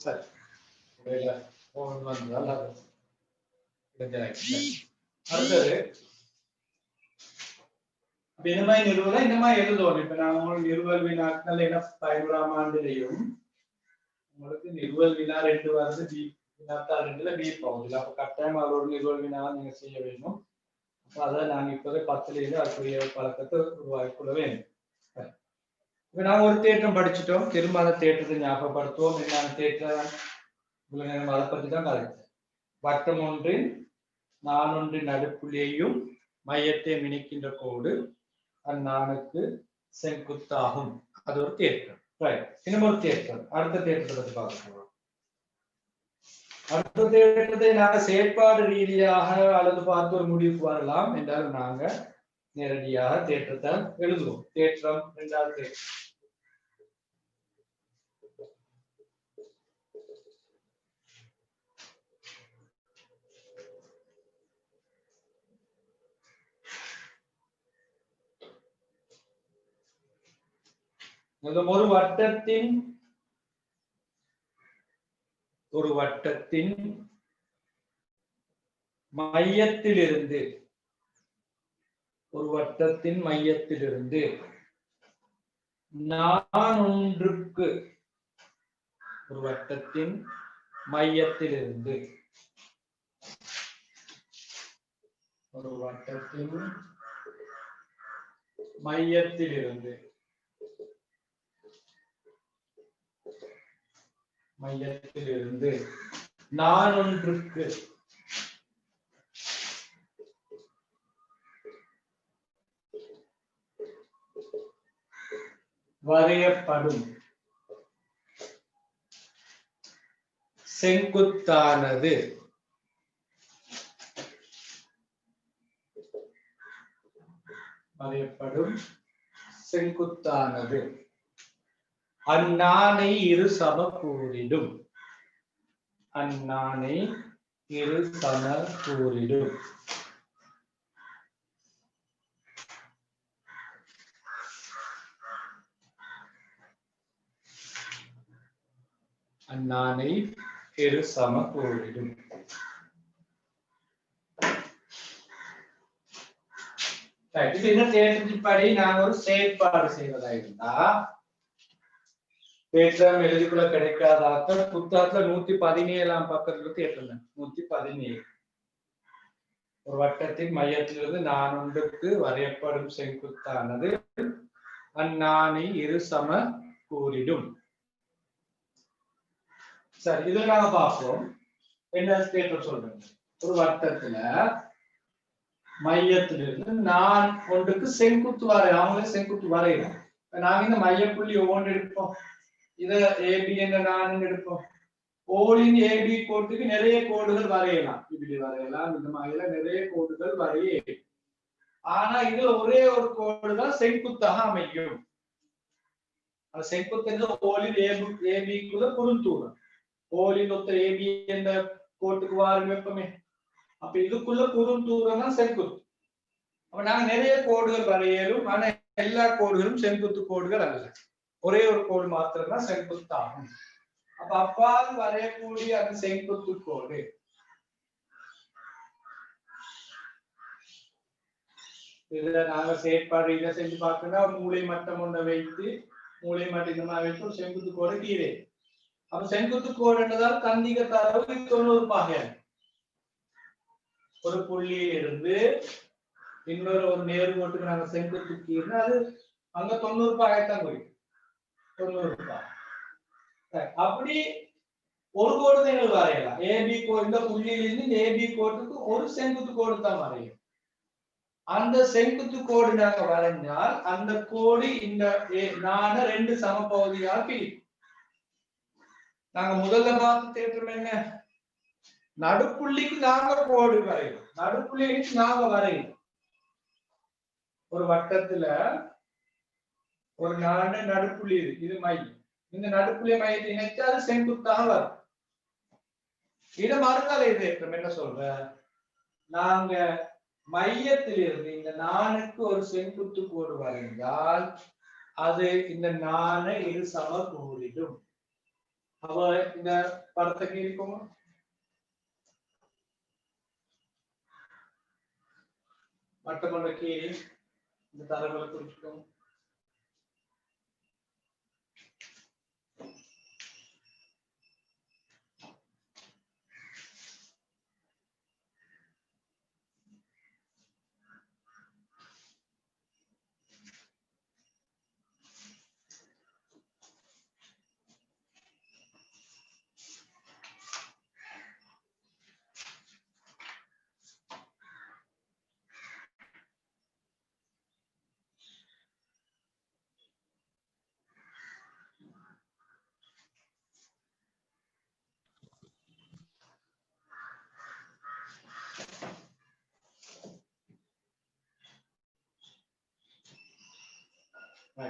சரி. அடுத்தது இந்த மாதிரி நிறுவனம் இந்த மாதிரி எழுதுவோம். இப்ப நான் உங்களுக்கு நிறுவல் வினாக்கள் என்ன 11ஆம் ஆண்டுலையும் உங்களுக்கு நிறுவல் வினா 2 வருது, பி வினாத்தாள் 2ல பி பகுதியில். அப்ப கட்டாயம் ஒரு நிறுவல் வினாவை நீங்க செய்ய வேண்டும். அப்ப அதை நாங்க இப்போதே 10ல இருந்து அதுக்குரிய பழக்கத்தை உருவாக்கி கொள்ள வேண்டும். இப்ப நாங்க ஒரு தேற்றம் படிச்சுட்டோம். திரும்ப அந்த தேற்றத்தை ஞாபகப்படுத்துவோம். என்னென்ன தேற்றம் இவ்வளவு நேரம் அதை பற்றி தான் கலைச்சேன். வட்டம் ஒன்றின் நானொன்றின் நடுப்புள்ளியையும் மையத்தை இணைக்கின்ற கோடு அந்நானுக்கு செங்குத்தாகும். அது ஒரு தேற்றம். இன்னும் ஒரு தேற்றம். அடுத்த தேற்றத்தை பற்றி பார்க்கலாம். அடுத்த தேற்றத்தை நாங்க செயற்பாடு ரீதியாக அல்லது பார்த்து ஒரு முடிவுக்கு வரலாம் என்றால் நாங்க நேரடியாக தேற்றத்தை எழுதுவோம். தேற்றம் 2வது தேற்றம். ஒரு வட்டத்தின் மையத்திலிருந்து நானொன்றுக்கு ஒரு வட்டத்தின் மையத்திலிருந்து நானொன்றுக்கு வரையப்படும் செங்குத்தானது அந்நானை இரு சமக்கூறிடும். அந்நானை இரு சமக்கூறிடும். இந்த தேற்றத்தின்படி நாங்கள் ஒரு செயற்பாடு செய்வதா இருந்தா தேற்றம் எழுதிக்குள்ள கிடைக்காதாக்க புத்தகத்துல 117ஆம் பக்கத்துல தேற்றம் 117. ஒரு வட்டத்தின் மையத்திலிருந்து நானொன்றுக்கு வரையப்படும் செங்குத்தானது அந்நானை இரு சம கூறிடும். சரி, இதுல நாங்க பார்ப்போம். என்ன தேற்றம் சொல்றேன்? ஒரு வட்டத்துல மையத்திலிருந்து நான் ஒன்றுக்கு செங்குத்து வரையலாம். அவங்களே செங்குத்து வரையலாம். நாங்க இந்த மையப்புள்ளி ஒவ்வொன்று எடுப்போம். இத ஏபி என்ற நான் எடுப்போம். ஓலின் ஏபி கோட்டுக்கு நிறைய கோடுகள் வரையலாம். இப்படி வரையலாம். இந்த மாதிரி நிறைய கோடுகள் வரைய. ஆனா இதுல ஒரே ஒரு கோடு தான் செங்குத்தாக அமையும். அந்த செங்குத்து ஓலின் ஏபிக்குள்ள குறுந்தூரம். ஓலின் ஒத்த ஏபி என்ற கோட்டுக்கு வாரம் வெப்பமே. அப்ப இதுக்குள்ள குறுந்தூரம் தான் செங்குத்து. அப்ப நாங்க நிறைய கோடுகள் வரையலும். ஆனா எல்லா கோடுகளும் செங்குத்து கோடுகள் அல்ல. ஒரே ஒரு கோடு மாத்திரம் தான் செங்குத்து ஆகும். அப்ப அப்பால் வரையக்கூடிய அந்த செங்குத்து கோடு இதுல நாங்க செயற்பாடு இதை செஞ்சு பார்க்கணும். மூளை மட்டம் ஒன்றை வைத்து மூளை மட்டம் இந்த மாதிரி வைத்து ஒரு செங்குத்து கோடு கீழே. அப்ப செங்குத்து கோடு என்றதால் கந்திக தரவு 90 பாகை. ஒரு புள்ளியில் இருந்து இன்னொரு ஒரு நேர்கோட்டுக்கு நாங்க செங்குத்து கீழே அது அங்க 90 பாகைத்தான் போயிடும். 90 பாகை. அப்படி ஒரு கோடு தான் எங்களுக்கு வரையலாம். ஏபி கோடு இந்த புள்ளியிலிருந்து ஏபி கோட்டுக்கு ஒரு செங்குத்து கோடு தான் வரையும். அந்த செங்குத்து கோடு நாங்க வரைஞ்சால் அந்த கோடு இந்த நான 2 சமபகுதியாக பிரிக்கும். நாங்க முதல்ல பார்த்து தேற்றம் என்ன? நடுப்புள்ளிக்கு நாங்க கோடு வரையும். நடுப்புள்ளிக்கு நாங்க வரையும். ஒரு வட்டத்துல ஒரு நான நடுப்புள்ளி இருக்கு. இது மையம். இந்த நடுப்புள்ளி மையத்தை இணைச்சு அது செங்குத்தாக வரும். இதை மறுதலை தேற்றம் என்ன சொல்ற? நாங்க மையத்திலிருந்து இந்த நானுக்கு ஒரு செங்குத்து கோடு வரைந்தால் அது இந்த நாண இரு சம கோடிடும். அப்ப இந்த படத்துக்கு இருக்கும் மட்டமன்ற கீழே இந்த தரவுகளை குறிப்பிட்டோம்.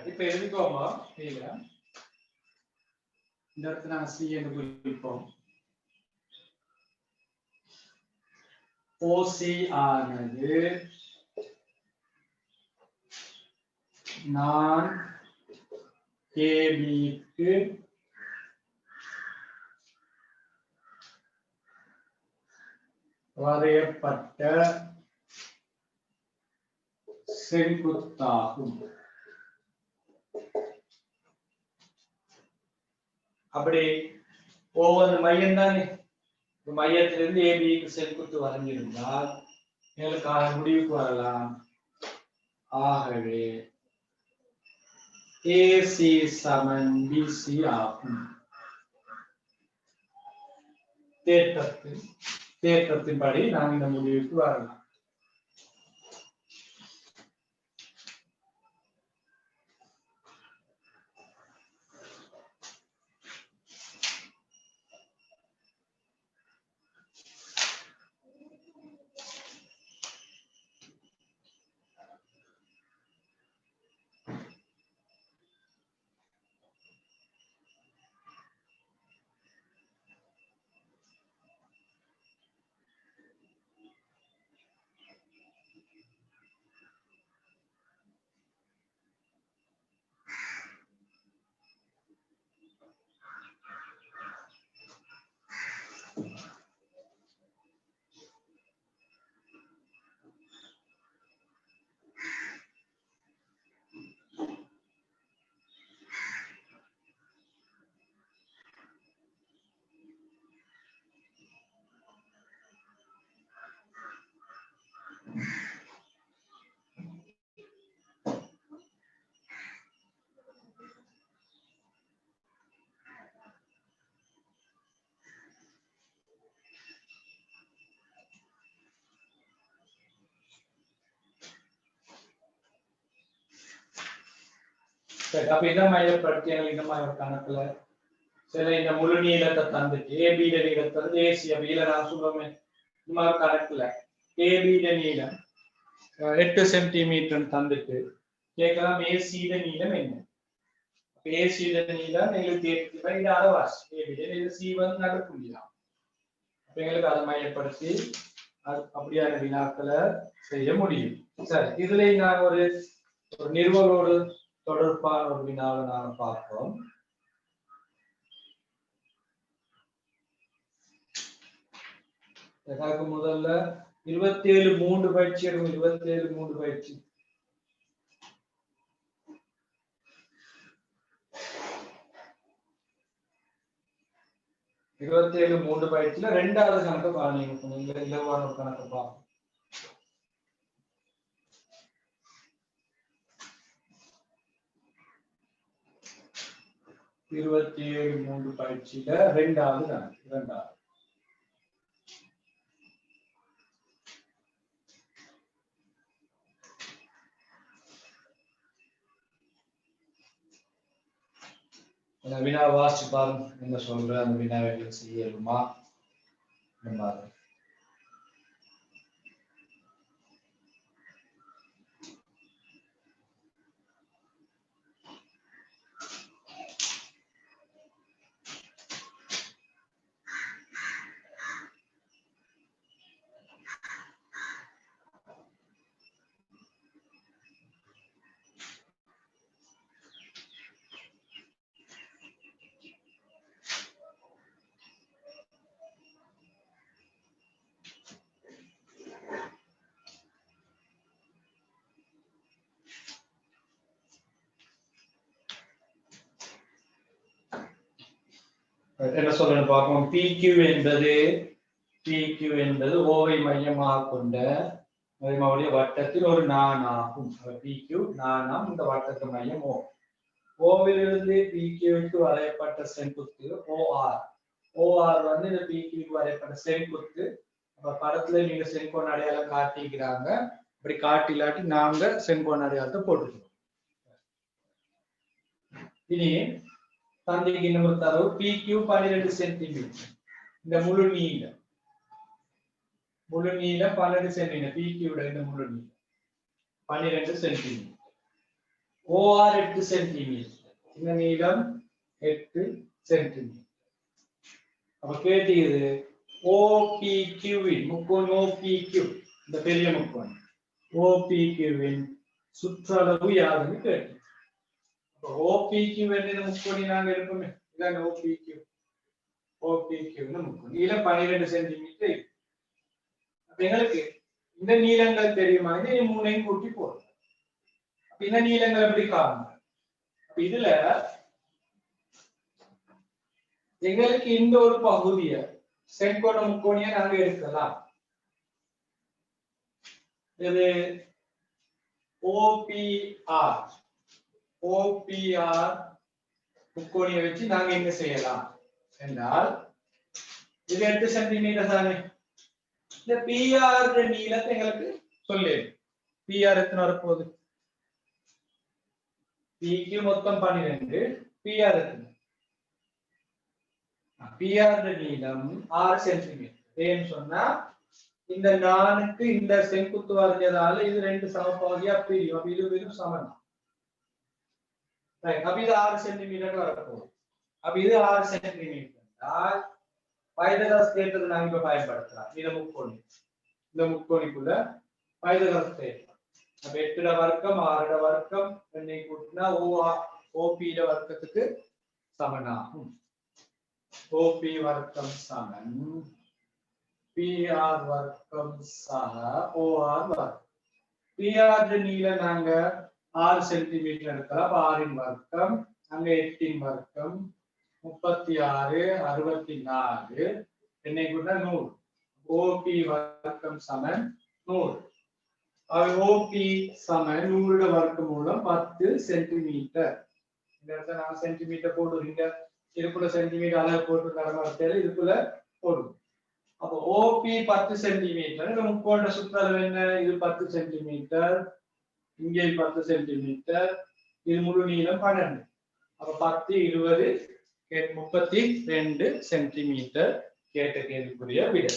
இப்ப எழுதிக்கோமா கீழே இந்த இடத்துல நாங்க சி என்று குறிப்போம். ஓசி ஆனது நான் கேபிக்கு வரையப்பட்ட செங்குத்தாகும். அப்படி ஒவ்வொரு மையம் தானே மையத்திலிருந்து ஏபிக்கு செங்குத்து வரைஞ்சிருந்தால் எங்களுக்காக முடிவுக்கு வரலாம். ஆகவே ஏசி சமன் பிசி ஆகும். தேற்றத்தின்படி நாம் இந்த முடிவுக்கு வரலாம். அப்ப இந்த மையப்படுத்தி இந்த மாதிரி ஒரு கணக்குல சில இந்த முழு நீளத்தை தந்துட்டு ஏபிட நீளத்தை ஏசி அப்படியில நான் சொல்லுவேன். இந்த மாதிரி கணக்குல ஏபிட நீளம் 8 சென்டிமீட்டர் தந்துட்டு கேட்கலாம் ஏசிட நீளம் என்ன? ஏசிட நீளம் எங்களுக்கு இது அளவாசி ஏபிட இது சி வந்து நடுப்புள்ளிதான். அப்ப எங்களுக்கு அதை மையப்படுத்தி அப்படியான வினாக்களை செய்ய முடியும். சரி, இதுல நான் ஒரு நிறுவனோடு தொடர்பான ஒரு வினாவை நாங்க பார்ப்போம். முதல்ல 27 3 பயிற்சி 27 3 பயிற்சி 27 பயிற்சியில 2வது கணக்கு பாருங்க. இலவான ஒரு கணக்கு பார்ப்போம். 27 பயிற்சியில 2வது கணக்கு. 2வது வினா வாசிச்சு பாருங்க. என்ன சொல்ற அந்த வினாவை செய்யலுமா? என்ன சொல்லணும் பார்ப்போம். PQ என்பது ஓவை மையமாக கொண்ட வட்டத்தில் ஒரு நாணாகும். PQ நாணம், இந்த வட்டத்து மையம் O. ஓவிலிருந்து PQக்கு வரையப்பட்ட செங்குத்து OR. OR வந்து இந்த PQக்கு வரையப்பட்ட செங்குத்து. அப்ப படத்துல நீங்க செங்கோண அடையாளம் காட்டிக்கிறாங்க. அப்படி காட்டிலாட்டி நாங்க செங்கோண அடையாளத்தை போட்டுக்கிறோம். இனி தந்தைக்கு இன்னொரு தரவு PQ 12 சென்டிமீட்டர். இந்த முழு நீளம் 12 சென்டிமீட்டர். PQ இந்த முழு நீளம் 12 சென்டிமீட்டர். OR 8 centimetre. இந்த நீளம் 8 சென்டிமீட்டர். அப்ப கேட்டீது OPQ முக்கோணம் OPQ, இந்த பெரிய முக்கோணம் OPQ சுற்றளவு யாருன்னு கேட்டு. OPQ என்ன முக்கோணி நாங்க இருப்போமே, இதான் OPQ. OPQ முக்கோணி நீளம் 12 சென்டிமீட்டர். அப்ப எங்களுக்கு இந்த நீளங்கள் தெரியுமா? இது 3ஐயும் கூட்டி போடுறோம். இந்த நீளங்கள் எப்படி காணும்? இதுல எங்களுக்கு இந்த ஒரு பகுதிய செங்கோண முக்கோணியை நாங்க எடுக்கலாம். இது OPR முக்கோணியை வச்சு நாங்க என்ன செய்யலாம் என்றால், இது 8 சென்டிமீட்டர் தானே. இந்த PR நீளத்தை எங்களுக்கு சொல்லு. PR எத்தனை வரப்போகுது? PQ மொத்தம் 12, PR எத்தனை? PR நீளம் 6 சென்டிமீட்டர். ஏன்னு சொன்னா இந்த 4க்கு இந்த செங்குத்து வரைஞ்சதால இது 2 சமபகுதியா பிரியும். அப்ப இது வெறும் சமம். அப்ப இது 6 சென்டிமீட்டர் வரப்போகுது. அப்ப இது 6 சென்டிமீட்டர். பைதகரஸ் தேற்றத்தை நாங்க இப்ப பயன்படுத்தலாம். இந்த முக்கோணிக்குள்ள பைதகரஸ் தேற்றம். அப்ப 8 வர்க்கம் 6 வர்க்கம் என்னை கூட்டினா OP வர்க்கத்துக்கு சமனாகும். OP வர்க்கம் சமன் PR வர்க்கம் சக OR வர்க்கம். PR நீளம் நாங்க 6 சென்டிமீட்டர் இருக்கலாம். 6 வர்க்கம், அங்க 8 வர்க்கம் 36 64 என்னை கூட 100. OP வர்க்கம் சமன் 100. OP சமன் 100 வர்க்க மூலம் 10 சென்டிமீட்டர். இந்த இடத்துல நான் சென்டிமீட்டர் போடுறீங்க. இதுக்குள்ள சென்டிமீட்டர் அளவு போட்டு தரமாட்டேன். இதுக்குள்ள போடும். அப்போ OP 10 சென்டிமீட்டர். இந்த முக்கோண சுற்றளவு என்ன? இது 10 சென்டிமீட்டர், இங்கே 10 சென்டிமீட்டர், இது முழு நீளம் 12. அப்ப 10 20 32 சென்டிமீட்டர் கேட்ட கேள்விக்குரிய விடை.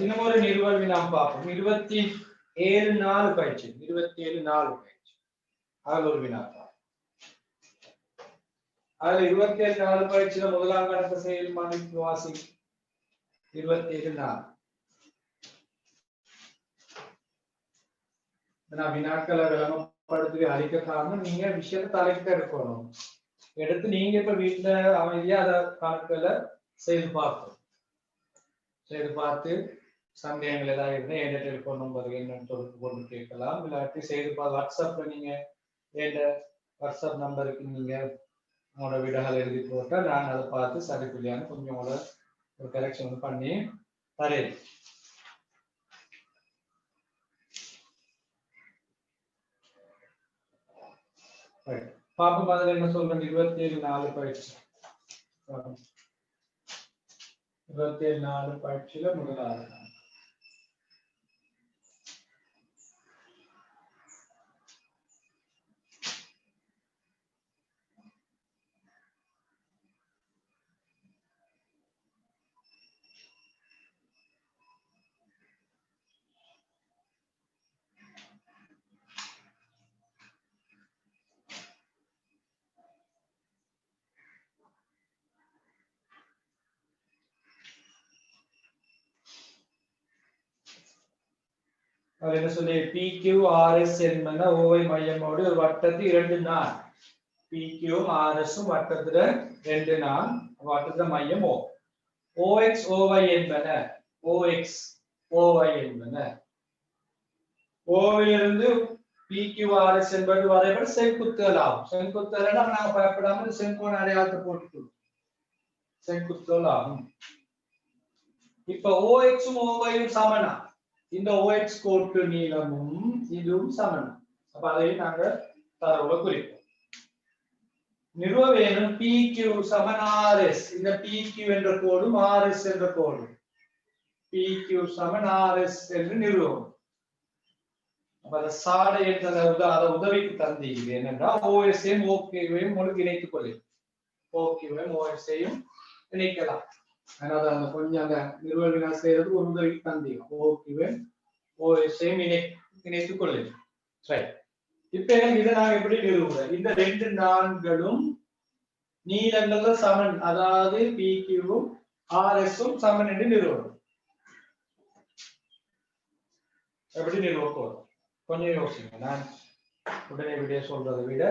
இன்னும் ஒரு நிறுவல் நாம் பார்ப்போம். 27-4 பயிற்சி. 27-4 பயிற்சி. அதுல ஒரு வினா. அதுல 27-4 பயிற்சியில முதலாம் கணக்கு செயல்பாடு வாசி. 27-4 வினாக்களை விளம்பரப்படுத்தி அழிக்க காரணம் நீங்க விஷயத்தை தலைக்கிட்ட இருக்கணும். எடுத்து நீங்க இப்ப வீட்டுல அமைதியா அத கணக்குல செய்து பார்க்கணும். செய்து பார்த்து சந்தேகங்கள் ஏதாவது இருந்தா எந்த டெலிபோன் நம்பருக்கு என்னன்னு தொடர்பு கொண்டு கேட்கலாம். இல்லாட்டி செய்து வாட்ஸ்அப்ல நீங்க எந்த வாட்ஸ்அப் நம்பருக்கு நீங்க உங்களோட விடைகள் எழுதி போட்டால் நான் அதை பார்த்து சரி பிள்ளையான்னு கொஞ்சம் உங்களோட ஒரு கரெக்ஷன் பண்ணி தரேன். பாப்பா பதில் என்ன சொல்றேன்? 27/4 பயிற்சி 27/4 பயிற்சியில முதலாவது அது என்ன சொல்லி PQRS என்பன ஓவை மையமோடு ஒரு வட்டத்தில் 2 நாள். PQம் RSம் வட்டத்துல 2 நாள். வட்டத்துல மையம் O. OX OY என்பன OX OY என்பன ஓவிலிருந்து PQRS என்பது வரைபட செங்குத்துகள் ஆகும். செங்குத்துகள்னா நாங்க பயப்படாம செங்கோண அடையாளத்தை போட்டுக்கணும். செங்குத்துகள் ஆகும். இப்ப OXம் OYம் சமனா. இந்த OX கோட்டு நீளமும் இதுவும் சமம். அப்ப அதை நாங்க தரவுல குறிப்போம். நிறுவ வேணும் PQ சமன் RS. இந்த PQ என்ற கோடும் RS என்ற கோடும் PQ சமன் RS என்று நிறுவும். அப்ப அந்த சாடை என்ற அதை உதவிக்கு தந்தீங்க என்னன்னா OS-ஐயும் OQ-வையும் உங்களுக்கு இணைத்துக் கொள்ளும். OQ-வையும் OS-ஐயும் இணைக்கலாம். அதனால அந்த கொஞ்சம் அந்த நிறுவல் வினா செய்யறதுக்கு ஒரு உதவிக்கு தந்தீங்க. OQ-வையும் OS-ஐயும் இணைத்துக் கொள்ளும். சரி, இப்ப இதை நாங்க எப்படி நிறுவுறோம்? இந்த 2 நான்களும் நீளங்கள்ல சமன், அதாவது PQ-வும் RS-உம் சமன் என்று நிறுவனம். எப்படி நிறுவ போறோம்? கொஞ்சம் யோசிங்க. நான் உடனே விட சொல்றதை விட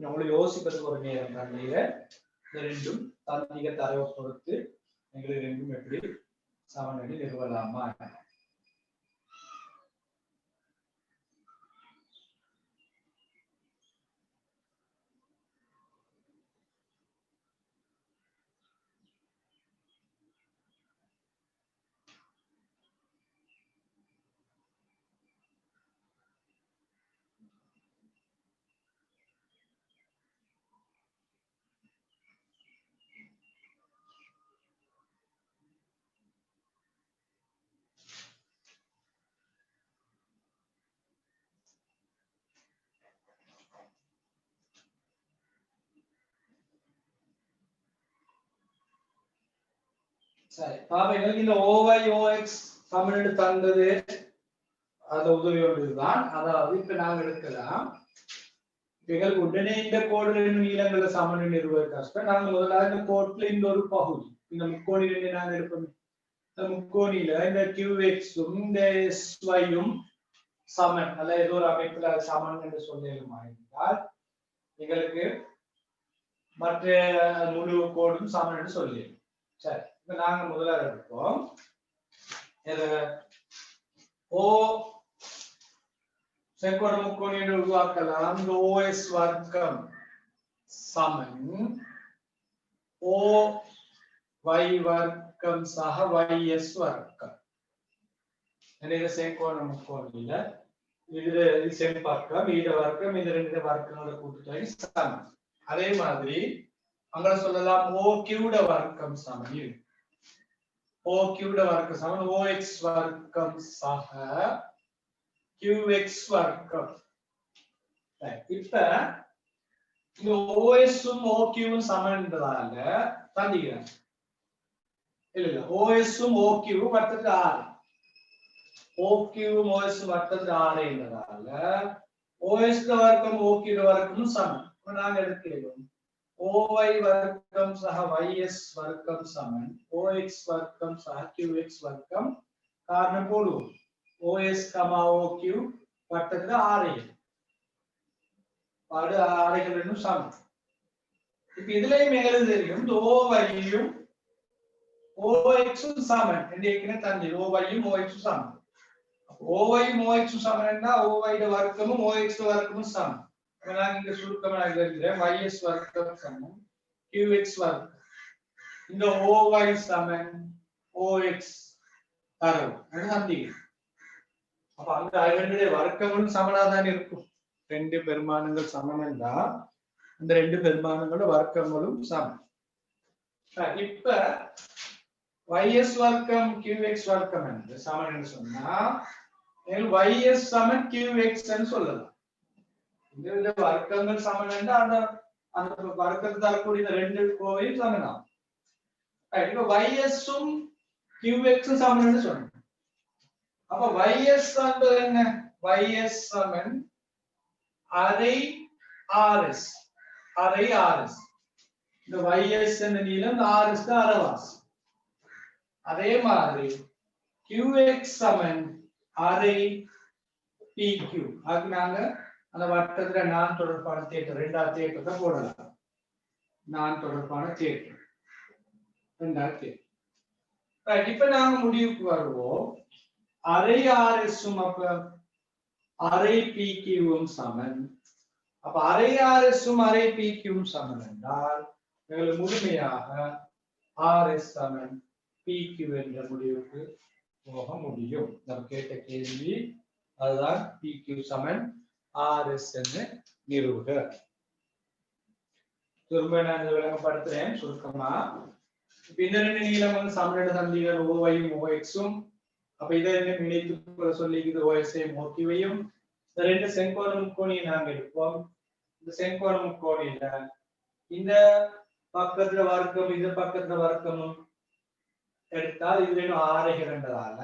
உங்களுக்கு யோசிப்பதுக்கு ஒரு நேரம் தண்ணீர இந்த 2ம் தாந்திக தரவை பொறுத்து எங்களுக்கு 2ம் எப்படி சமன் என்று நிறுவலாமா? சரி, பாருங்க இந்த OY OX சமன் தந்தது அந்த உதவியோடு தான். அதாவது இப்ப நாங்க எடுக்கலாம் எங்களுக்கு உடனே இந்த கோடு நீளங்களை சமன் நிறுவ கஷ்டம். நாங்க முதல்ல இந்த கோட்டுல இந்த ஒரு பகுதி இந்த முக்கோணில நாங்க எடுப்போம். இந்த முக்கோணில இந்த QX-உம் இந்த SY-யும் சமன் அல்ல ஏதோ ஒரு அமைப்புல சமன் என்று சொல்லிடுமா என்றால் எங்களுக்கு மற்ற முழு கோடும் சமன் என்று சொல்லிடும். சரி, இப்ப நாங்க முதல்ல எடுப்போம். O செங்கோண முக்கோணி என்று உருவாக்கலாம். இந்த OS வர்க்கம் சமன் OY வர்க்கம் சக YS வர்க்கம். இந்த செங்கோண முக்கோணியில இது செம்பக்கம் ஈட வர்க்கம் இந்த 2 வர்க்கங்களோட கூட்டுத்தொகை சமன். அதே மாதிரி அங்க சொல்லலாம் OQ-ட வர்க்கம் சமன். OQ-ட வர்க்கம் சமன் OX வர்க்கம் சக QX வர்க்கம். இப்ப இந்த OS-உம் OQ-ம் சமன்றதால தந்திக்கிறேன். இல்ல OS-உம் OQ-ம் வட்டத்துக்கு 6. OQ-ம் OS-உம் வட்டத்துக்கு 6 என்றதால OS-ட வர்க்கம் OQ-ட வர்க்கமும் சமன். இப்ப நாங்க எடுக்கிறோம் OY வர்க்கம் சக YS வர்க்கம் சமன் OX வர்க்கம் சக QX வர்க்கம். காரணம் போடுவோம் OS, OQ வட்டத்துல 6 பாடு 6 சமன். இப்ப இதுலயும் எங்களுக்கு தெரியும் OY-யும் OX-உம் சமன் என்று தந்தி. OY-யும் OX-உம் சமன். OY-யும் OX-உம் சமன்னா OY-ட வர்க்கமும் OX-ட வர்க்கமும் சமன். நான் இங்க சுருக்கமா எழுதுறேன் ys வர்க்கம் சமம் qx வர்க்கம் இந்த oy சமன் ox தரவு சந்திங்க அப்ப அங்க ரெண்டு வர்க்கங்களும் சமனா தான் இருக்கும் ரெண்டு பெருமானங்கள் சமம் என்றா அந்த ரெண்டு பெருமானங்களோட வர்க்கங்களும் சமம் இப்ப ys வர்க்கம் qx வர்க்கம் என்று சமன் என்று சொன்னா ys சமன் qx ன்னு சொல்லலாம் இந்த வர்க்கங்கள் சமன் என்றா அந்த அந்த வர்க்கத்தை தரக்கூடிய ரெண்டு கோவையும் சமனா இப்ப ys உம் qx உம் சமன் என்று சொன்னோம் அப்ப ys என்பது என்ன ys சமன் அரை rs அரை rs இந்த ys என்ற நீளம் rs தான் அரைவாசி அதே மாதிரி qx சமன் அரை pq அது நாங்க அந்த வட்டத்துல நான் தொடர்பான தேற்றம் இரண்டாவது தேற்றத்தை போடலாம் நான் தொடர்பான தேற்றம் இரண்டாவது தேற்றம் இப்ப நாங்க முடிவுக்கு வருவோம் அரை rs அப்ப அரை pq சமன் அப்ப அரை rs அரை pq சமன் என்றால் எங்களுக்கு முழுமையாக rs சமன் pq என்ற முடிவுக்கு போக முடியும் நம்ம கேட்ட கேள்வி அதுதான் pq சமன் rs என்று நிறுவுக திரும்ப நான் விளங்கப்படுத்துறேன் சுருக்கமா இந்த ரெண்டு நீளம் வந்து சமநிலை சந்திகள் oy-யும் ox-உம் அப்ப இதை இணைத்து சொல்லிக்குது ox-ஐயும் oq-வையும் இந்த ரெண்டு செங்கோண முக்கோணியை நாங்க எடுப்போம் இந்த செங்கோண முக்கோணியில இந்த பக்கத்துல வர்க்கம் இந்த பக்கத்துல வர்க்கமும் எடுத்தால் இது ரெண்டும் ஆரை இரண்டதால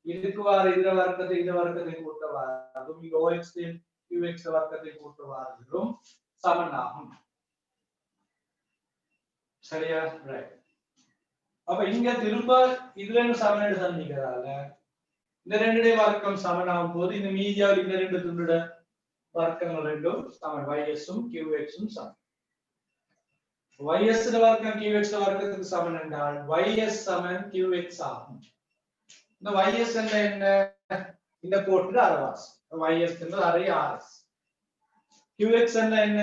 இதுக்கு வார இந்த வர்க்கத்தை கூட்ட வாரதும் இங்க ox qx வர்க்கத்தை கூட்ட வாரதும் சமனாகும் சரியா ரைட் அப்ப இங்க திரும்ப இது ரெண்டு சமனோட சந்திக்கிறதால இந்த ரெண்டுடைய வர்க்கம் சமனாகும் போது இந்த மீதியாவில் இந்த ரெண்டு துண்டோட வர்க்கங்கள் ரெண்டும் சமன் ys-உம் qx-உம் சமன் ys வர்க்கம் qx வர்க்கத்துக்கு சமன் என்றால் ys சமன் qx ஆகும் இந்த ys என்ன இந்த கோட்டுல அரைவாசி ys என்பது அரை rs qx என்ன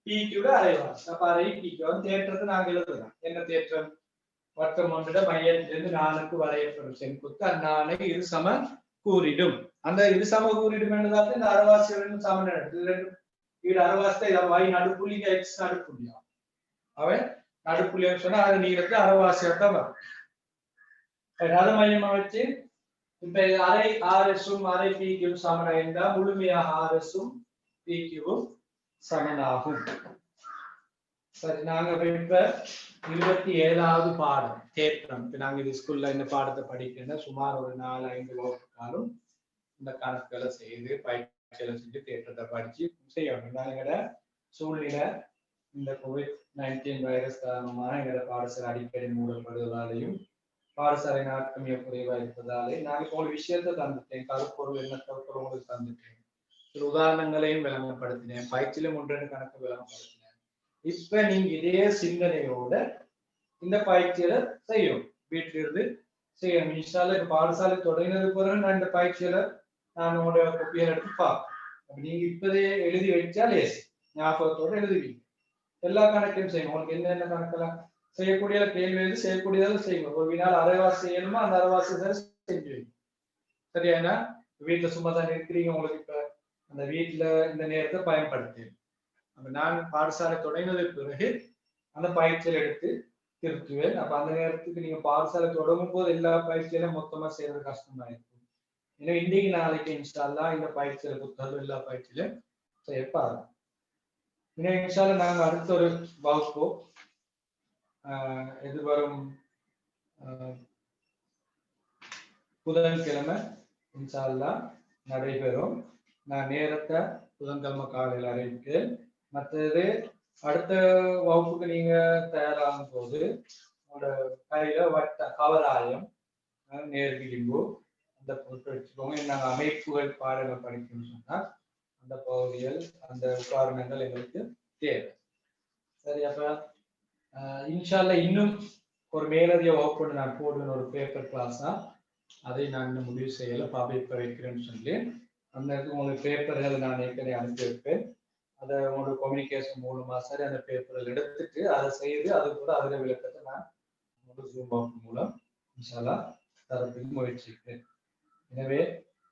pq அரைவாசி அப்ப அரை pq தேற்றத்தை நாங்க எழுதலாம் என்ன தேற்றம் வட்டம் ஒன்றிட மையத்திலிருந்து நானுக்கு வரையப்படும் செங்குத்து அந்நாணை இரு சம கூறிடும் அந்த இரு சம கூறிடும் என்றதால் இந்த அரைவாசி ரெண்டும் சமன் எடுத்து இது அரைவாசி y நடுப்புள்ளி x நடுப்புள்ளியா அவன் நடுப்புள்ளி சொன்னா அது நீளத்துல அரைவாசியாத்தான் வரும் அதை மையமா வச்சு இப்ப அரை rs-உம் அரை pq-ம் சமனா இருந்தா முழுமையாக rs-உம் pq-ம் சமனாகும் சரி நாங்க இப்ப 27வது பாடம் தேற்றம் நாங்க இது ஸ்கூல்ல இந்த பாடத்தை படிக்கிறேன்னா சுமார் ஒரு 4-5 வகுப்புக்காலும் இந்த கணக்குகளை செய்து பயிற்சிகளை செஞ்சு தேற்றத்தை படிச்சு செய்யணும் எங்கட சூழ்நிலை இந்த COVID-19 வைரஸ் காரணமாக எங்கட பாடசாலை அடிக்கடி மூடப்படுவதாலையும் பாடசாலை நாட்டம் குறைவா இருப்பதாலே நான் இப்போ ஒரு விஷயத்தை தந்துட்டேன் கருப்பொருள் என்ன கருப்பொருள் உங்களுக்கு தந்துட்டேன் சில உதாரணங்களையும் விளங்கப்படுத்தினேன் பயிற்சியிலும் ஒன்று கணக்கு விளங்கப்படுத்தினேன் இப்ப நீங்க இதே சிந்தனையோட இந்த பயிற்சியில செய்யும் வீட்டில இருந்து செய்யணும் இன்ஷால்லா இப்ப பாடசாலை தொடங்கினது பிறகு நான் இந்த பயிற்சியில நான் உங்களோட கொப்பியல் எடுத்து பார்ப்பேன் நீங்க இப்பதே எழுதி வச்சா லேசி ஞாபகத்தோட எழுதுவீங்க எல்லா கணக்கையும் செய்யும் உங்களுக்கு என்னென்ன கணக்கெல்லாம் செய்யக்கூடிய கேள்வி எழுதி செய்யக்கூடியதால செய்யுங்க ஒரு வினால் அரைவாசி செய்யணுமா அந்த அரைவாசி செஞ்சு வைங்க சரியா வீட்டுல சும்மா தான் இருக்கிறீங்க உங்களுக்கு இப்ப அந்த வீட்டுல இந்த நேரத்தை பயன்படுத்தி நான் பாடசாலை தொடங்கினதுக்கு பிறகு அந்த பயிற்சியில எடுத்து திருத்துவேன் அப்ப அந்த நேரத்துக்கு நீங்க பாடசாலை தொடங்கும் போது எல்லா பயிற்சியிலும் மொத்தமா செய்யறது கஷ்டமா இருக்கும் ஏன்னா இன்னைக்கு நாளைக்கு இன்ஷால்லா இந்த பயிற்சியில புத்தகம் எல்லா பயிற்சியிலும் செய்யப்பாரு இன்னும் இன்ஷால்லா நாங்க அடுத்த ஒரு வகுப்போ எதிர்வரும் புதன்கிழமை இன்ஷால்லா நடைபெறும் நான் நேரத்தை புதன்கிழமை காலையில் அறிவிக்கிறேன் மற்றது அடுத்த வகுப்புக்கு நீங்க தயாராகும் போது உங்களோட கையில வட்ட கவராயம் நேர்விளிம்பு அந்த பொருட்கள் வச்சுக்கோங்க நாங்கள் அமைப்புகள் பாடங்கள் படிக்கணும்னு சொன்னா அந்த பகுதிகள் அந்த உதாரணங்கள் எங்களுக்கு தேவை சரி அப்ப இன்ஷால்லா இன்னும் ஒரு மேலதிக வகுப்பு நான் போடுவேன் ஒரு பேப்பர் கிளாஸா அதை நான் இன்னும் முடிவு செய்யல பப்ளிக் வைக்கிறேன்னு சொல்லி அந்த உங்களுக்கு பேப்பர்கள் நான் ஏற்கனவே அனுப்பி வைப்பேன் அதை உங்களோட கம்யூனிகேஷன் மூலமா சரி அந்த பேப்பரில் எடுத்துட்டு அதை செய்து அது கூட அதில் விளக்கத்தை நான் உங்களுக்கு ஜூம் அவுட் மூலம் இன்ஷால்லா தரத்துக்கு முயற்சிக்கிறேன். எனவே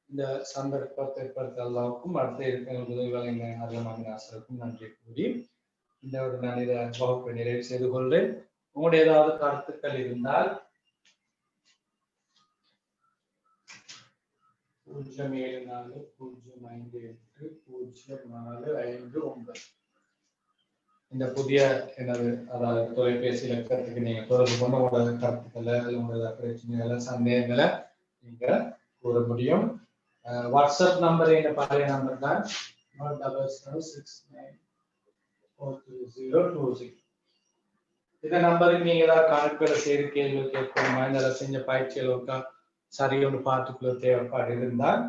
இந்த சந்தர்ப்பத்தை ஏற்படுத்த அல்லாவுக்கும் அடுத்த இருக்கிற உதவி வழங்க அதிகமாக ஆசிரியருக்கும் நன்றி கூறி இந்த ஒரு நான் இதை வகுப்பை நிறைவு செய்து கொள்றேன். உங்களுடைய ஏதாவது கருத்துக்கள் இருந்தால் 074-058-0459 இந்த புதிய எனது அதாவது தொலைபேசி இலக்கத்துக்கு நீங்க தொடர்பு கொண்டு உங்களோட கருத்துக்களை உங்களோட பிரச்சனைகளை சந்தேகங்களை நீங்க கூற முடியும். வாட்ஸ்அப் நம்பர் என்ற பழைய நம்பர் தான் 07769432020. இந்த நம்பருக்கு நீங்க ஏதாவது கணக்குகளை செய்து கேள்வி கேட்கணுமா இந்த செஞ்ச பயிற்சிகளுக்கா சரி ஒன்று பார்த்துக்குள்ள தேவைப்பாடு இருந்தால்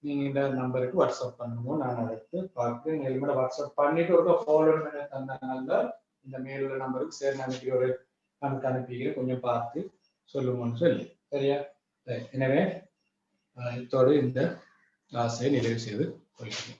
நீங்க இந்த நம்பருக்கு வாட்ஸ்அப் பண்ணணும். நான் அடுத்து பார்த்து நீங்க வாட்ஸ்அப் பண்ணிட்டு ஒரு ஃபாலோ பண்ண தந்தனால இந்த மேலுள்ள நம்பருக்கு சரி அனுப்பி ஒரு கணக்கு அனுப்பிக்கிறேன் கொஞ்சம் பார்த்து சொல்லுங்கன்னு சொல்லி சரியா. எனவே இதோடு இந்த கிளாஸை நிறைவு செய்து கொள்கிறேன்.